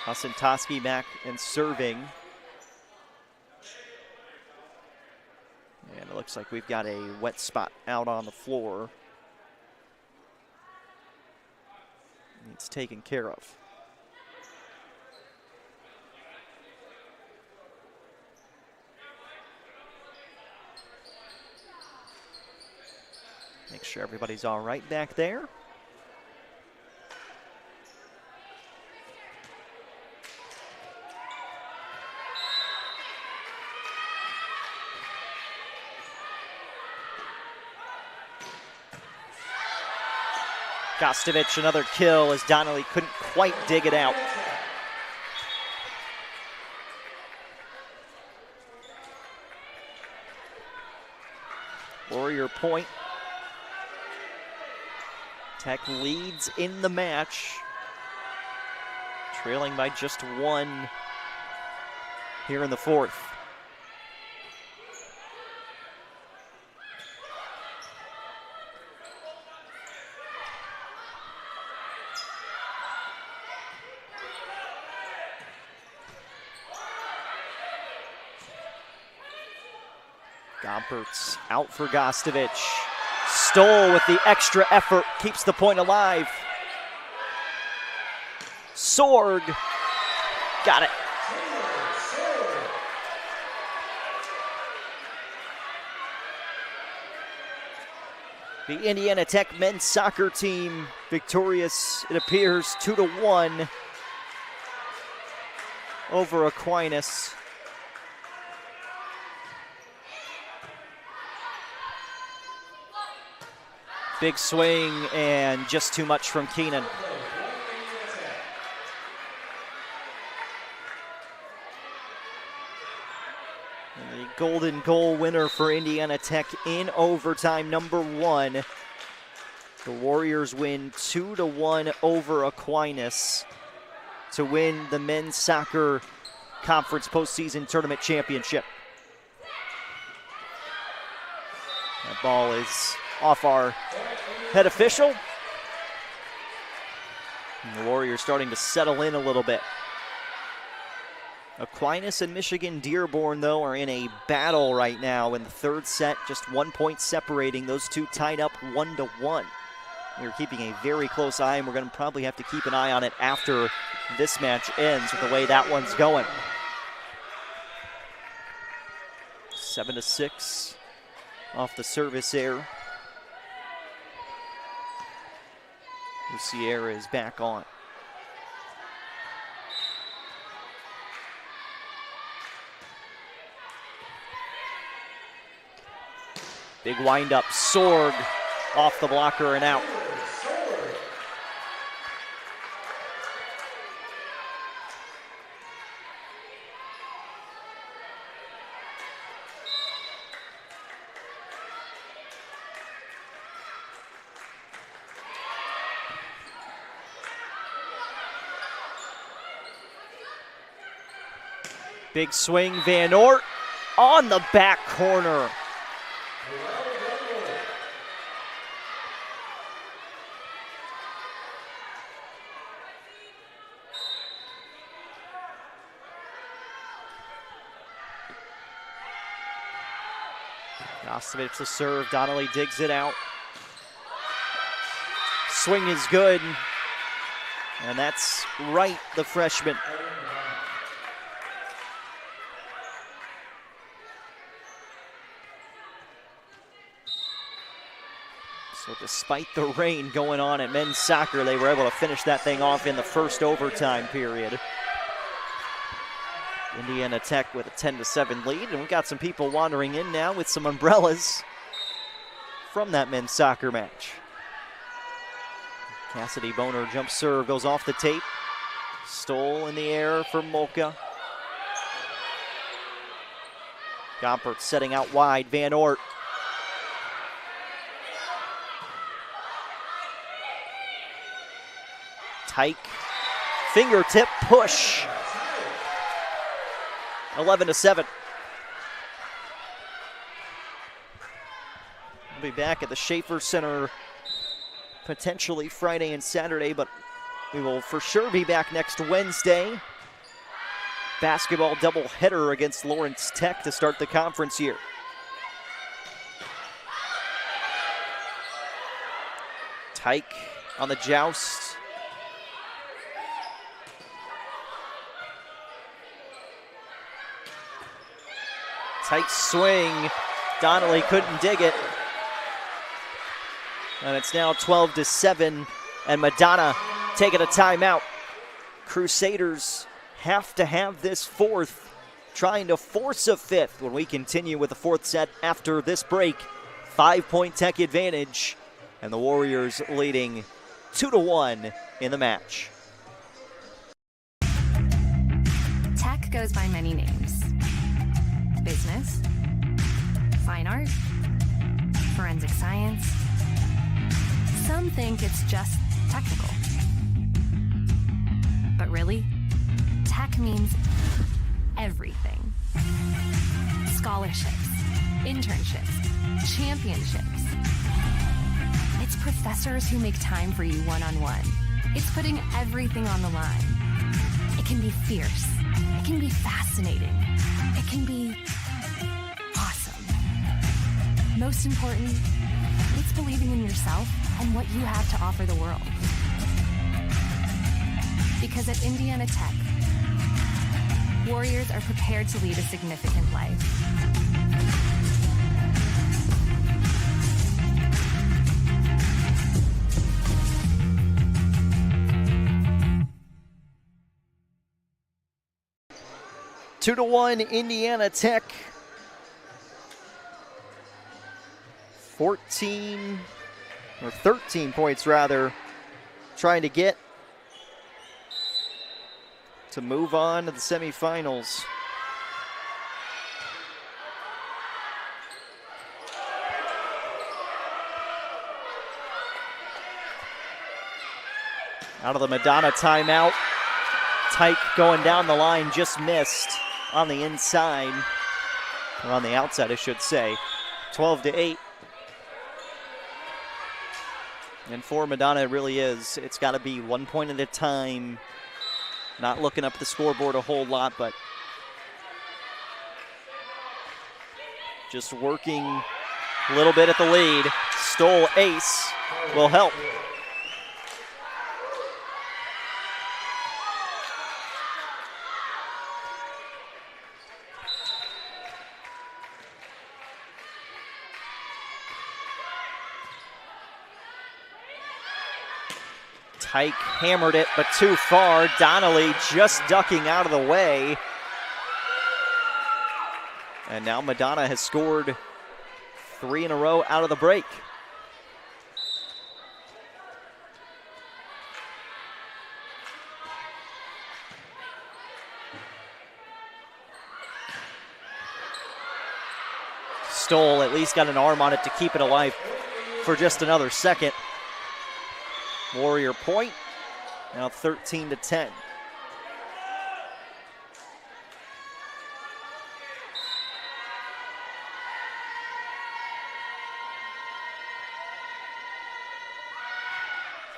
Hasantowski back and serving. And it looks like we've got a wet spot out on the floor. It's taken care of. Make sure everybody's all right back there. Gostovic, another kill as Donnelly couldn't quite dig it out. Warrior point. Tech leads in the match, trailing by just 1 here in the fourth. Gompertz out for Gostovic. Stoll with the extra effort, keeps the point alive. Sorg, got it. The Indiana Tech men's soccer team victorious, it appears, 2-1 over Aquinas. Big swing and just too much from Keenan. And the golden goal winner for Indiana Tech in overtime, number 1. The Warriors win 2-1 over Aquinas to win the men's soccer conference postseason tournament championship. That ball is off our head official. And the Warriors starting to settle in a little bit. Aquinas and Michigan Dearborn, though, are in a battle right now in the third set. Just 1 point separating those two, tied up 1-1. We're keeping a very close eye, and we're going to probably have to keep an eye on it after this match ends with the way that one's going. 7-6 off the service error. Sierra is back on. Big wind-up, Sorg off the blocker and out. Big swing, Van Oort on the back corner. Gostovic to serve, Donnelly digs it out. Swing is good, and that's right, the freshman. So despite the rain going on at men's soccer, they were able to finish that thing off in the first overtime period. Indiana Tech with a 10-7 lead, and we've got some people wandering in now with some umbrellas from that men's soccer match. Cassidy Boner jump serve goes off the tape. Stole in the air for Molka. Gompert setting out wide, Van Oort. Tyke, fingertip push. 11-7. We'll be back at the Schaefer Center potentially Friday and Saturday, but we will for sure be back next Wednesday. Basketball doubleheader against Lawrence Tech to start the conference year. Tyke on the joust. Tight swing. Donnelly couldn't dig it. And it's now 12-7, and Madonna taking a timeout. Crusaders have to have this fourth, trying to force a fifth when we continue with the fourth set after this break. 5-point Tech advantage, and the Warriors leading 2-1 in the match. Tech goes by many names. Business, fine art, forensic science. Some think it's just technical. But really, tech means everything. Scholarships, internships, championships. It's professors who make time for you one-on-one. It's putting everything on the line. It can be fierce. It can be fascinating. It can be awesome. Most important, it's believing in yourself and what you have to offer the world. Because at Indiana Tech, Warriors are prepared to lead a significant life. 2-1 Indiana Tech. 13 points rather, trying to get to move on to the semifinals. Out of the Madonna timeout. Tyke going down the line, just missed on the inside, or on the outside, I should say. 12-8. And for Madonna, it really is. It's got to be 1 point at a time. Not looking up the scoreboard a whole lot, but just working a little bit at the lead. Stoll ace will help. Tyke hammered it, but too far. Donnelly just ducking out of the way. And now Madonna has scored 3 in a row out of the break. Stoll at least got an arm on it to keep it alive for just another second. Warrior point, now 13-10.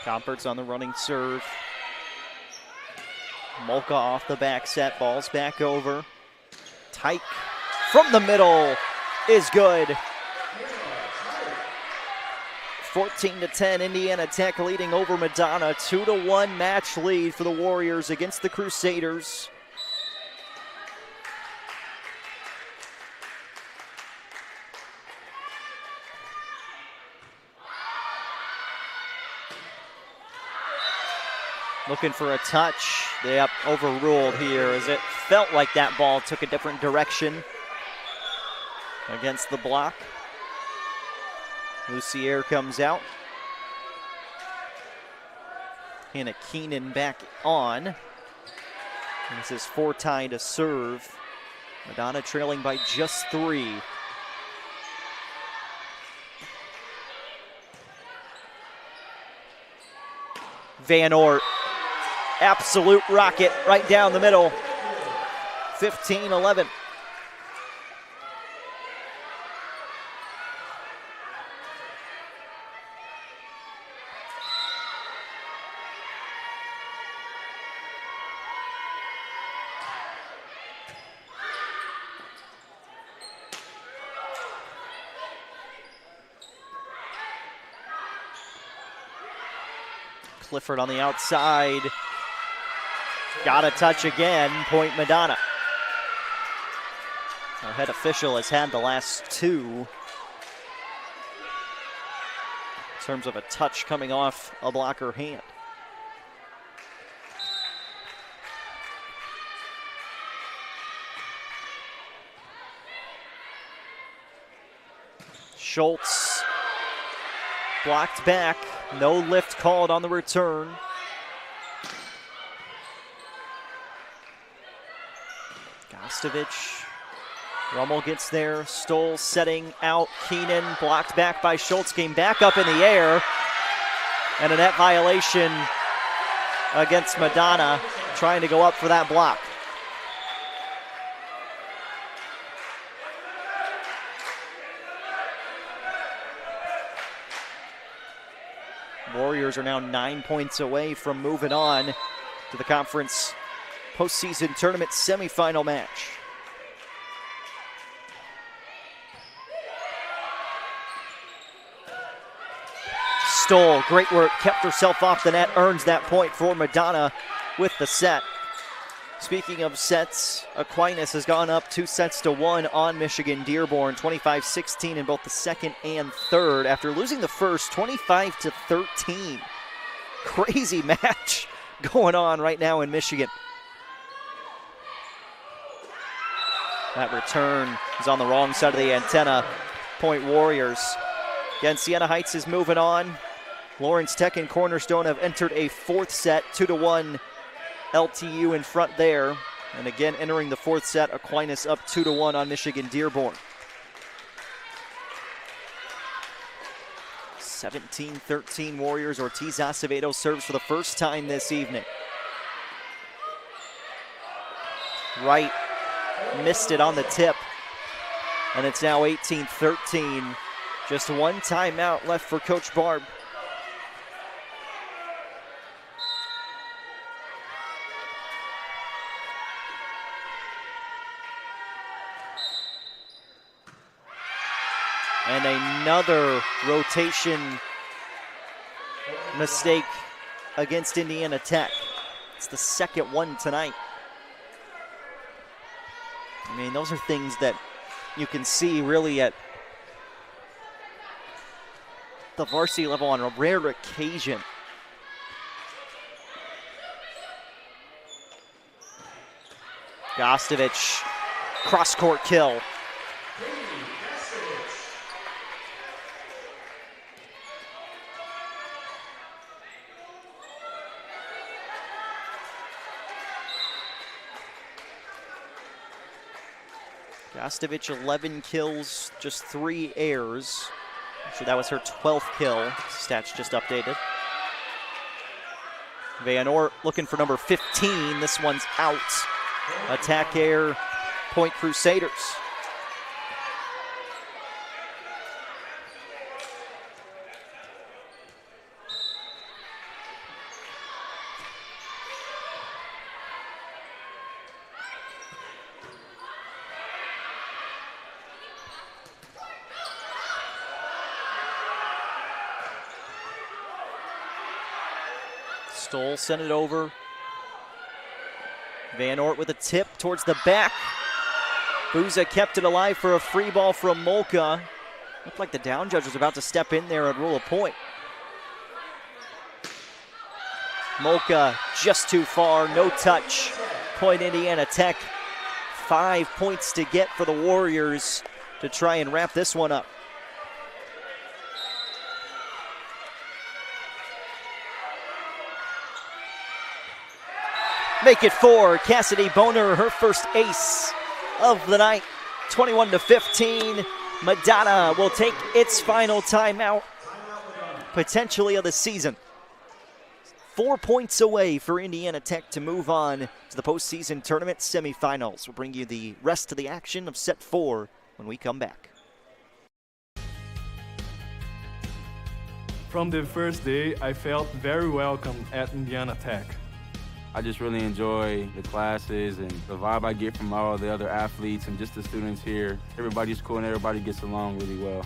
Comforts on the running serve. Molka off the back set, balls back over. Tyke from the middle is good. 14-10, Indiana Tech leading over Madonna. 2-1 match lead for the Warriors against the Crusaders. Looking for a touch. They overruled here as it felt like that ball took a different direction against the block. Lucier comes out. Hannah Keenan back on. This is Fortine to serve. Madonna trailing by just 3. Van Oort, absolute rocket right down the middle. 15-11. Clifford on the outside. Got a touch again, point Madonna. Our head official has had the last 2 in terms of a touch coming off a blocker hand. Schultz blocked back. No lift called on the return. Gostovich. Rummel gets there. Stoll setting out. Keenan blocked back by Schultz. Came back up in the air. And a net violation against Madonna, trying to go up for that block. Warriors are now 9 points away from moving on to the conference postseason tournament semifinal match. Stoll, great work, kept herself off the net, earns that point for Madonna with the set. Speaking of sets, Aquinas has gone up 2-1 on Michigan Dearborn, 25-16 in both the second and third after losing the first 25-13. Crazy match going on right now in Michigan. That return is on the wrong side of the antenna. Point Warriors. Again, Siena Heights is moving on. Lawrence Tech and Cornerstone have entered a fourth set, 2-1 LTU in front there. And again, entering the fourth set, Aquinas up 2-1 on Michigan Dearborn. 17-13 Warriors. Ortiz Acevedo serves for the first time this evening. Right, missed it on the tip. And it's now 18-13. Just one timeout left for Coach Barb. And another rotation mistake against Indiana Tech. It's the second one tonight. I mean, those are things that you can see really at the varsity level on a rare occasion. Gostovich, cross-court kill. Gostovich, 11 kills, just 3 errors. So that was her 12th kill. Stats just updated. Van Oort looking for number 15. This one's out. Attack air, Point Crusaders. Stoll sent it over. Van Oort with a tip towards the back. Buza kept it alive for a free ball from Molka. Looked like the down judge was about to step in there and rule a point. Molka just too far, no touch. Point Indiana Tech. 5 points to get for the Warriors to try and wrap this one up. Make it 4. Cassidy Boner, her first ace of the night. 21-15. Madonna will take its final timeout, potentially of the season. 4 points away for Indiana Tech to move on to the postseason tournament semifinals. We'll bring you the rest of the action of set 4 when we come back. From the first day, I felt very welcome at Indiana Tech. I just really enjoy the classes and the vibe I get from all the other athletes and just the students here. Everybody's cool and everybody gets along really well.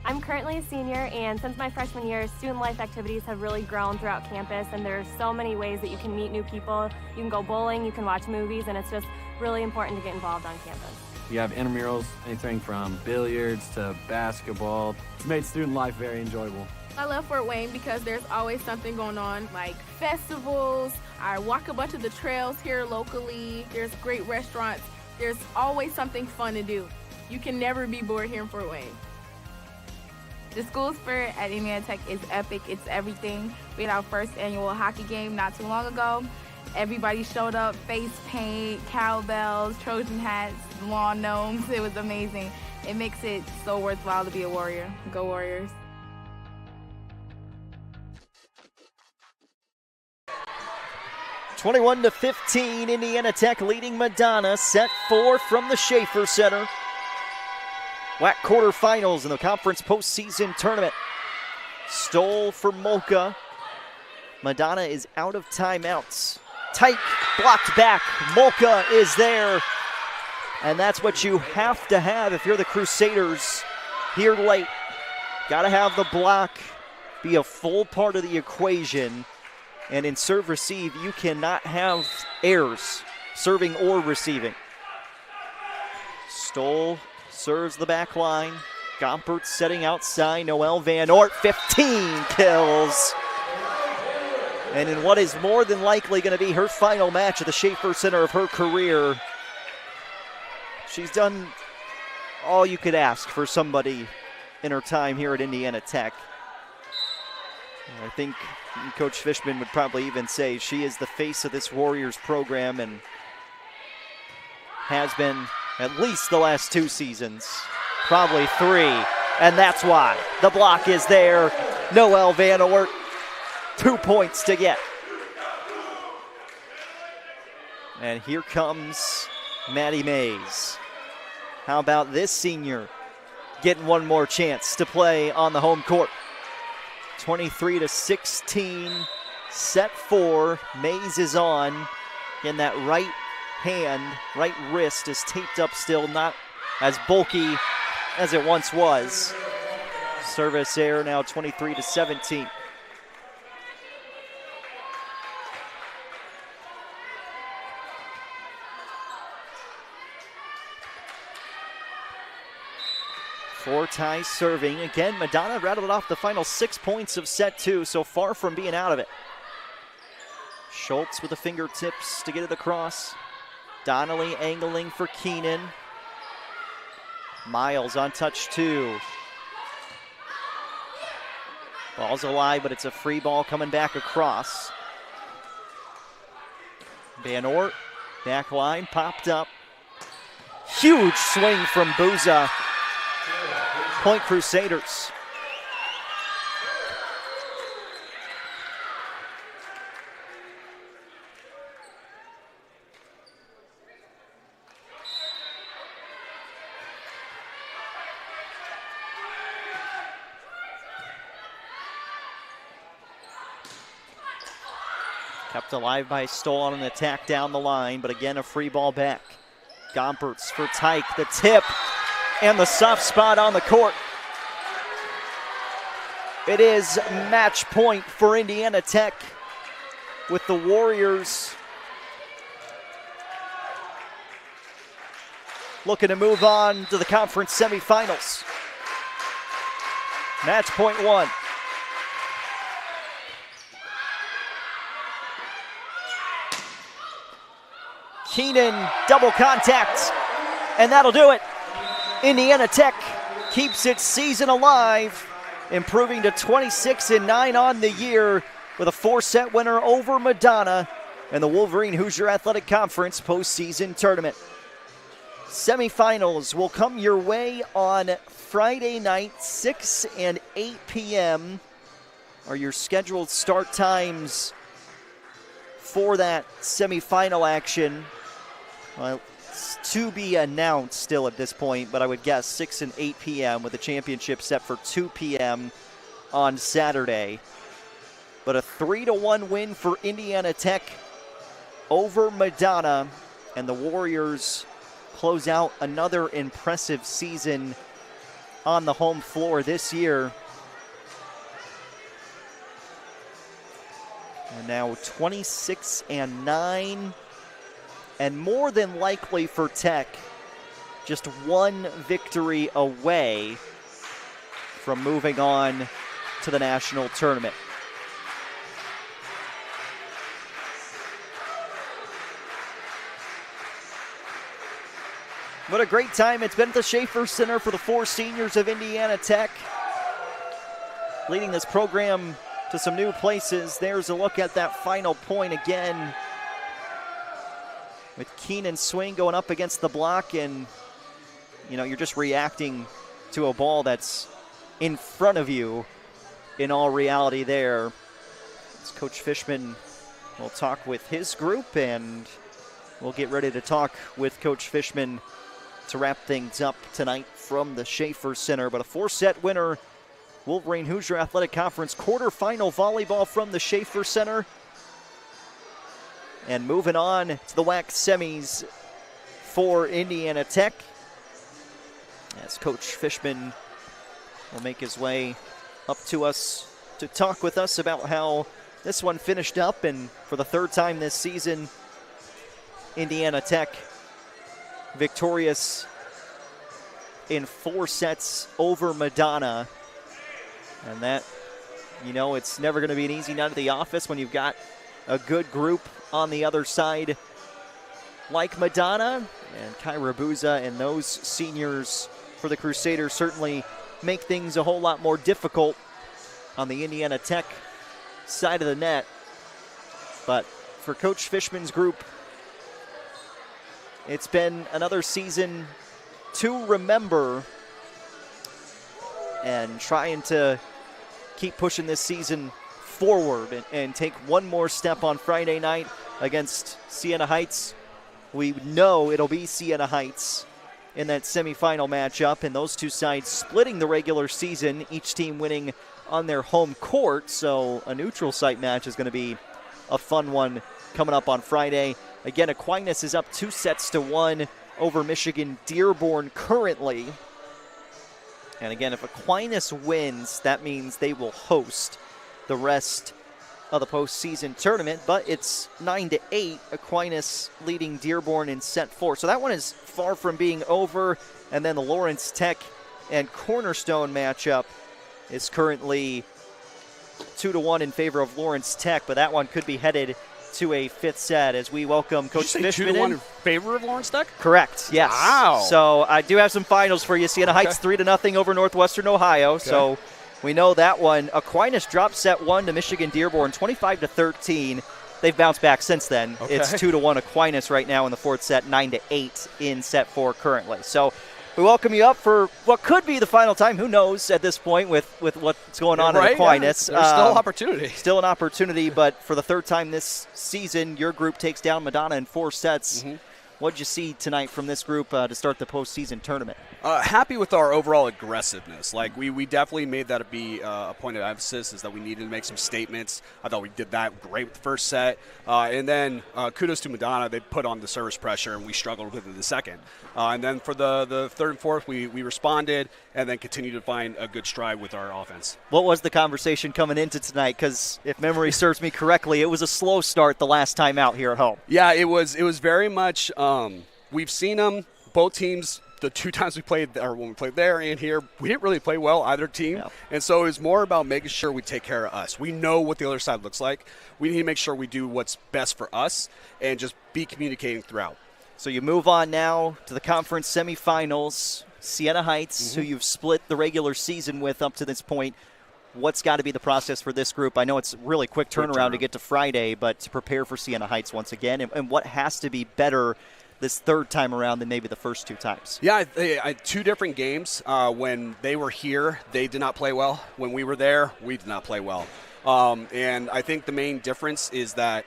I'm currently a senior, and since my freshman year, student life activities have really grown throughout campus, and there's so many ways that you can meet new people. You can go bowling, you can watch movies, and it's just really important to get involved on campus. We have intramurals, anything from billiards to basketball. It's made student life very enjoyable. I love Fort Wayne because there's always something going on, like festivals. I walk a bunch of the trails here locally. There's great restaurants. There's always something fun to do. You can never be bored here in Fort Wayne. The school spirit at Indiana Tech is epic. It's everything. We had our first annual hockey game not too long ago. Everybody showed up, face paint, cowbells, Trojan hats, lawn gnomes. It was amazing. It makes it so worthwhile to be a Warrior. Go Warriors. 21-15, Indiana Tech leading Madonna. Set 4 from the Schaefer Center. WHAC quarterfinals in the conference postseason tournament. Stoll for Molka. Madonna is out of timeouts. Tight, blocked back. Molka is there. And that's what you have to have if you're the Crusaders here late. Got to have the block be a full part of the equation. And in serve-receive, you cannot have errors, serving or receiving. Stoll serves the back line. Gompert setting outside. Noelle Van Oort, 15 kills. And in what is more than likely going to be her final match at the Schaefer Center of her career, she's done all you could ask for somebody in her time here at Indiana Tech. I think Coach Fishman would probably even say she is the face of this Warriors program and has been at least the last 2 seasons, probably 3, and that's why. The block is there. Noelle Van Oort, 2 points to get. And here comes Maddie Mays. How about this senior getting one more chance to play on the home court? 23-16, set 4. Mays is on. Again, that right hand, right wrist is taped up still, not as bulky as it once was. Service error now 23-17. Fortye serving. Again, Madonna rattled off the final 6 points of set 2, so far from being out of it. Schultz with the fingertips to get it across. Donnelly angling for Keenan. Miles on touch 2. Ball's alive, but it's a free ball coming back across. Van Oort, back line, popped up. Huge swing from Booza. Point Crusaders. Kept alive by Stoll on an attack down the line, but again a free ball back. Gompertz for Tyke, the tip, and the soft spot on the court. It is match point for Indiana Tech, with the Warriors looking to move on to the conference semifinals. Match point 1. Keenan, double contact, and that'll do it. Indiana Tech keeps its season alive, improving to 26-9 on the year with a 4-set winner over Madonna in the Wolverine Hoosier Athletic Conference postseason tournament. Semifinals will come your way on Friday night, 6 and 8 p.m. are your scheduled start times for that semifinal action. Well, to be announced still at this point, but I would guess 6 and 8 p.m. with the championship set for 2 p.m. on Saturday. But a 3-1 win for Indiana Tech over Madonna, and the Warriors close out another impressive season on the home floor this year. And now 26-9. And more than likely for Tech, just one victory away from moving on to the national tournament. What a great time it's been at the Schaefer Center for the 4 seniors of Indiana Tech, leading this program to some new places. There's a look at that final point again, with Keenan's swing going up against the block, and you're just reacting to a ball that's in front of you in all reality there. As Coach Fishman will talk with his group, and we'll get ready to talk with Coach Fishman to wrap things up tonight from the Schaefer Center. But a 4-set winner, Wolverine Hoosier Athletic Conference quarterfinal volleyball from the Schaefer Center. And moving on to the WHAC semis for Indiana Tech, as Coach Fishman will make his way up to us to talk with us about how this one finished up. And for the 3rd time this season, Indiana Tech victorious in 4 sets over Madonna. And that, it's never going to be an easy night at the office when you've got a good group on the other side like Madonna, And Kyra Buza and those seniors for the Crusaders certainly make things a whole lot more difficult on the Indiana Tech side of the net. But for Coach Fishman's group, it's been another season to remember, and trying to keep pushing this season forward and take one more step on Friday night against Siena Heights. We know it'll be Siena Heights in that semifinal matchup, and those two sides splitting the regular season, each team winning on their home court. So a neutral site match is going to be a fun one coming up on Friday. Again, Aquinas is up 2-1 over Michigan Dearborn currently. And again, if Aquinas wins, that means they will host the rest of the postseason tournament. But it's 9-8, Aquinas leading Dearborn in set 4. So that one is far from being over. And then the Lawrence Tech and Cornerstone matchup is currently 2-1 in favor of Lawrence Tech. But that one could be headed to a fifth set as we welcome Coach Fishman 2-1 in favor of Lawrence Tech? Correct, yes. Wow. So I do have some finals for you. Siena Heights 3-0 over Northwestern Ohio. Okay. So we know that one. Aquinas dropped set 1 to Michigan Dearborn, 25-13. They've bounced back since then. Okay. It's 2-1 Aquinas right now in the fourth set, 9-8 in set 4 currently. So we welcome you up for what could be the final time. Who knows at this point with what's going on at Aquinas. Yeah. There's still opportunity. Still an opportunity, but for the third time this season, your group takes down Madonna in 4 sets. Mm-hmm. What did you see tonight from this group to start the postseason tournament? Happy with our overall aggressiveness. Like we definitely made that be a point of emphasis, is that we needed to make some statements. I thought we did that great with the first set. And then kudos to Madonna. They put on the service pressure, and we struggled with it in the second. And then for the third and fourth, we responded and then continued to find a good stride with our offense. What was the conversation coming into tonight? Because if memory serves me correctly, it was a slow start the last time out here at home. Yeah, it was very much we've seen them, both teams, the 2 times we played, or when we played there and here, we didn't really play well, either team. Yeah. And so it's more about making sure we take care of us. We know what the other side looks like. We need to make sure we do what's best for us and just be communicating throughout. So you move on now to the conference semifinals. Siena Heights, who you've split the regular season with up to this point. What's got to be the process for this group? I know it's really quick turnaround to get to Friday, but to prepare for Siena Heights once again, and what has to be better this third time around than maybe the first 2 times? Yeah, 2 different games. When they were here, they did not play well. When we were there, we did not play well. And I think the main difference is that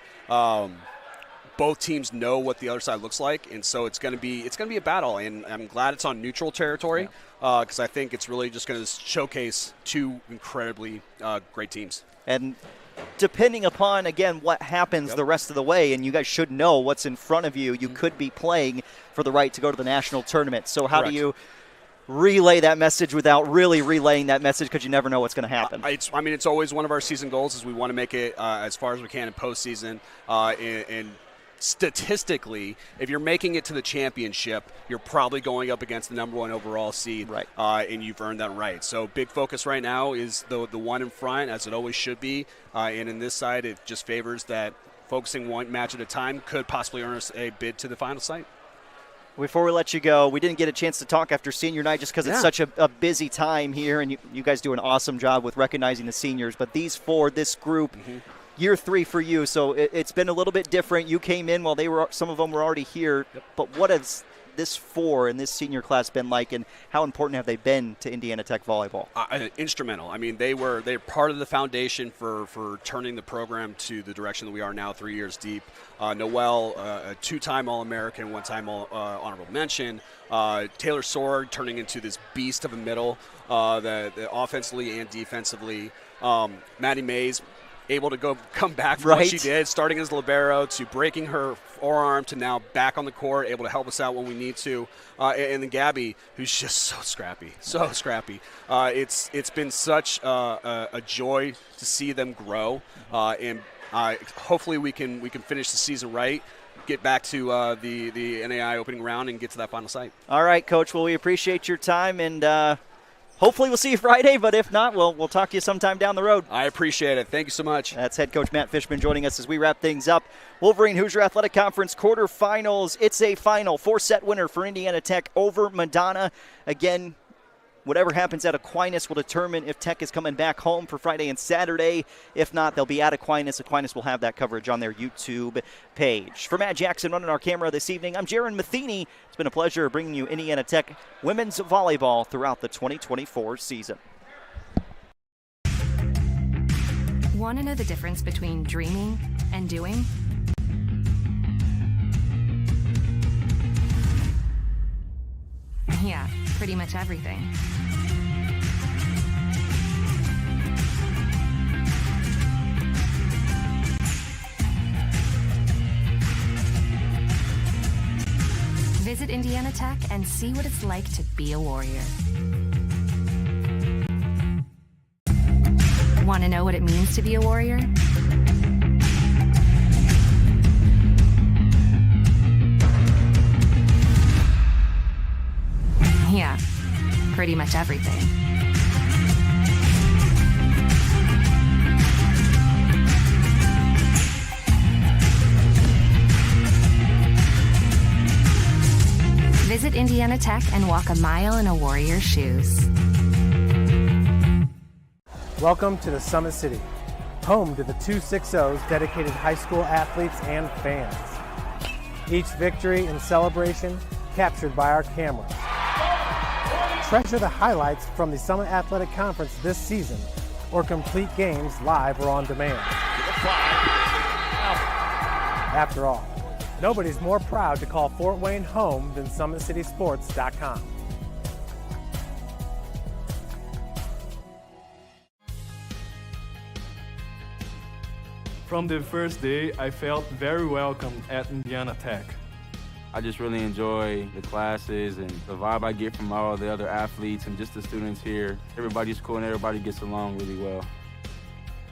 both teams know what the other side looks like, and so it's going to be a battle. And I'm glad it's on neutral territory because I think it's really just going to showcase 2 incredibly great teams. And depending upon, again, what happens the rest of the way, and you guys should know what's in front of you, you could be playing for the right to go to the national tournament. So how do you relay that message without really relaying that message, because you never know what's going to happen? It's always one of our season goals is we want to make it as far as we can in postseason. And statistically, if you're making it to the championship, you're probably going up against the number 1 overall seed, right? And you've earned that right. So big focus right now is the one in front, as it always should be. And in this side, it just favors that focusing one match at a time could possibly earn us a bid to the final site. Before we let you go, we didn't get a chance to talk after senior night just because it's such a busy time here, and you guys do an awesome job with recognizing the seniors. But these 4, this group, year 3 for you, so it's been a little bit different. You came in while some of them were already here. But what has this 4 and this senior class been like, and how important have they been to Indiana Tech volleyball? Instrumental. I mean, they're part of the foundation for turning the program to the direction that we are now, 3 years deep. Noel, a 2-time All-American, 1-time honorable mention. Taylor Sword turning into this beast of a middle, the offensively and defensively. Maddie Mays, able to come back from what she did, starting as libero to breaking her forearm to now back on the court, able to help us out when we need to. And then Gabby, who's just so scrappy. It's been such a joy to see them grow, and hopefully we can finish the season right, get back to the NAI opening round, and get to that final site. All right, Coach. Well, we appreciate your time, and hopefully we'll see you Friday, but if not, we'll talk to you sometime down the road. I appreciate it. Thank you so much. That's head coach Matt Fishman joining us as we wrap things up. Wolverine Hoosier Athletic Conference quarterfinals. It's a final 4-set winner for Indiana Tech over Madonna. Again, whatever happens at Aquinas will determine if Tech is coming back home for Friday and Saturday. If not, they'll be at Aquinas. Aquinas will have that coverage on their YouTube page. For Matt Jackson running our camera this evening, I'm Jaron Matheny. It's been a pleasure bringing you Indiana Tech women's volleyball throughout the 2024 season. Want to know the difference between dreaming and doing? Yeah, pretty much everything. Visit Indiana Tech and see what it's like to be a warrior. Want to know what it means to be a warrior? Yeah, pretty much everything. Visit Indiana Tech and walk a mile in a warrior's shoes. Welcome to the Summit City, home to the 260's dedicated high school athletes and fans. Each victory and celebration captured by our camera. Treasure the highlights from the Summit Athletic Conference this season, or complete games live or on demand. After all, nobody's more proud to call Fort Wayne home than SummitCitySports.com. From the first day, I felt very welcome at Indiana Tech. I just really enjoy the classes and the vibe I get from all the other athletes and just the students here. Everybody's cool and everybody gets along really well.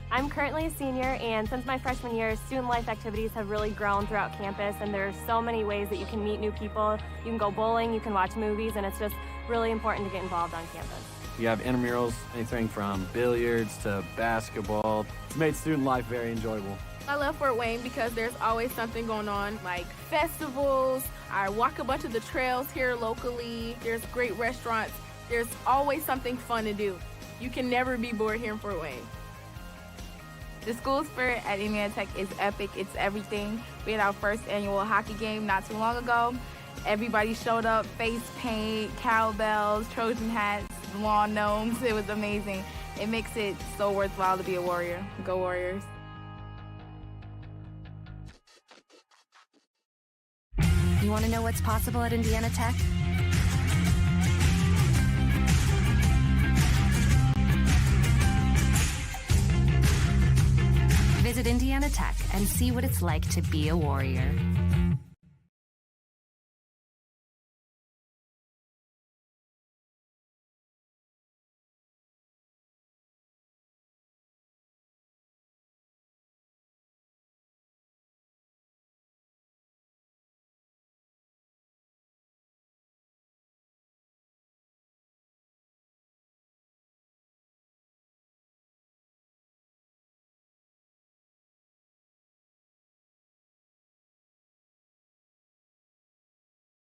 I'm currently a senior, and since my freshman year, student life activities have really grown throughout campus, and there's so many ways that you can meet new people. You can go bowling, you can watch movies, and it's just really important to get involved on campus. We have intramurals, anything from billiards to basketball. It's made student life very enjoyable. I love Fort Wayne because there's always something going on, like festivals. I walk a bunch of the trails here locally. There's great restaurants. There's always something fun to do. You can never be bored here in Fort Wayne. The school spirit at Indiana Tech is epic. It's everything. We had our first annual hockey game not too long ago. Everybody showed up, face paint, cowbells, Trojan hats, lawn gnomes. It was amazing. It makes it so worthwhile to be a warrior. Go Warriors. You want to know what's possible at Indiana Tech? Visit Indiana Tech and see what it's like to be a warrior.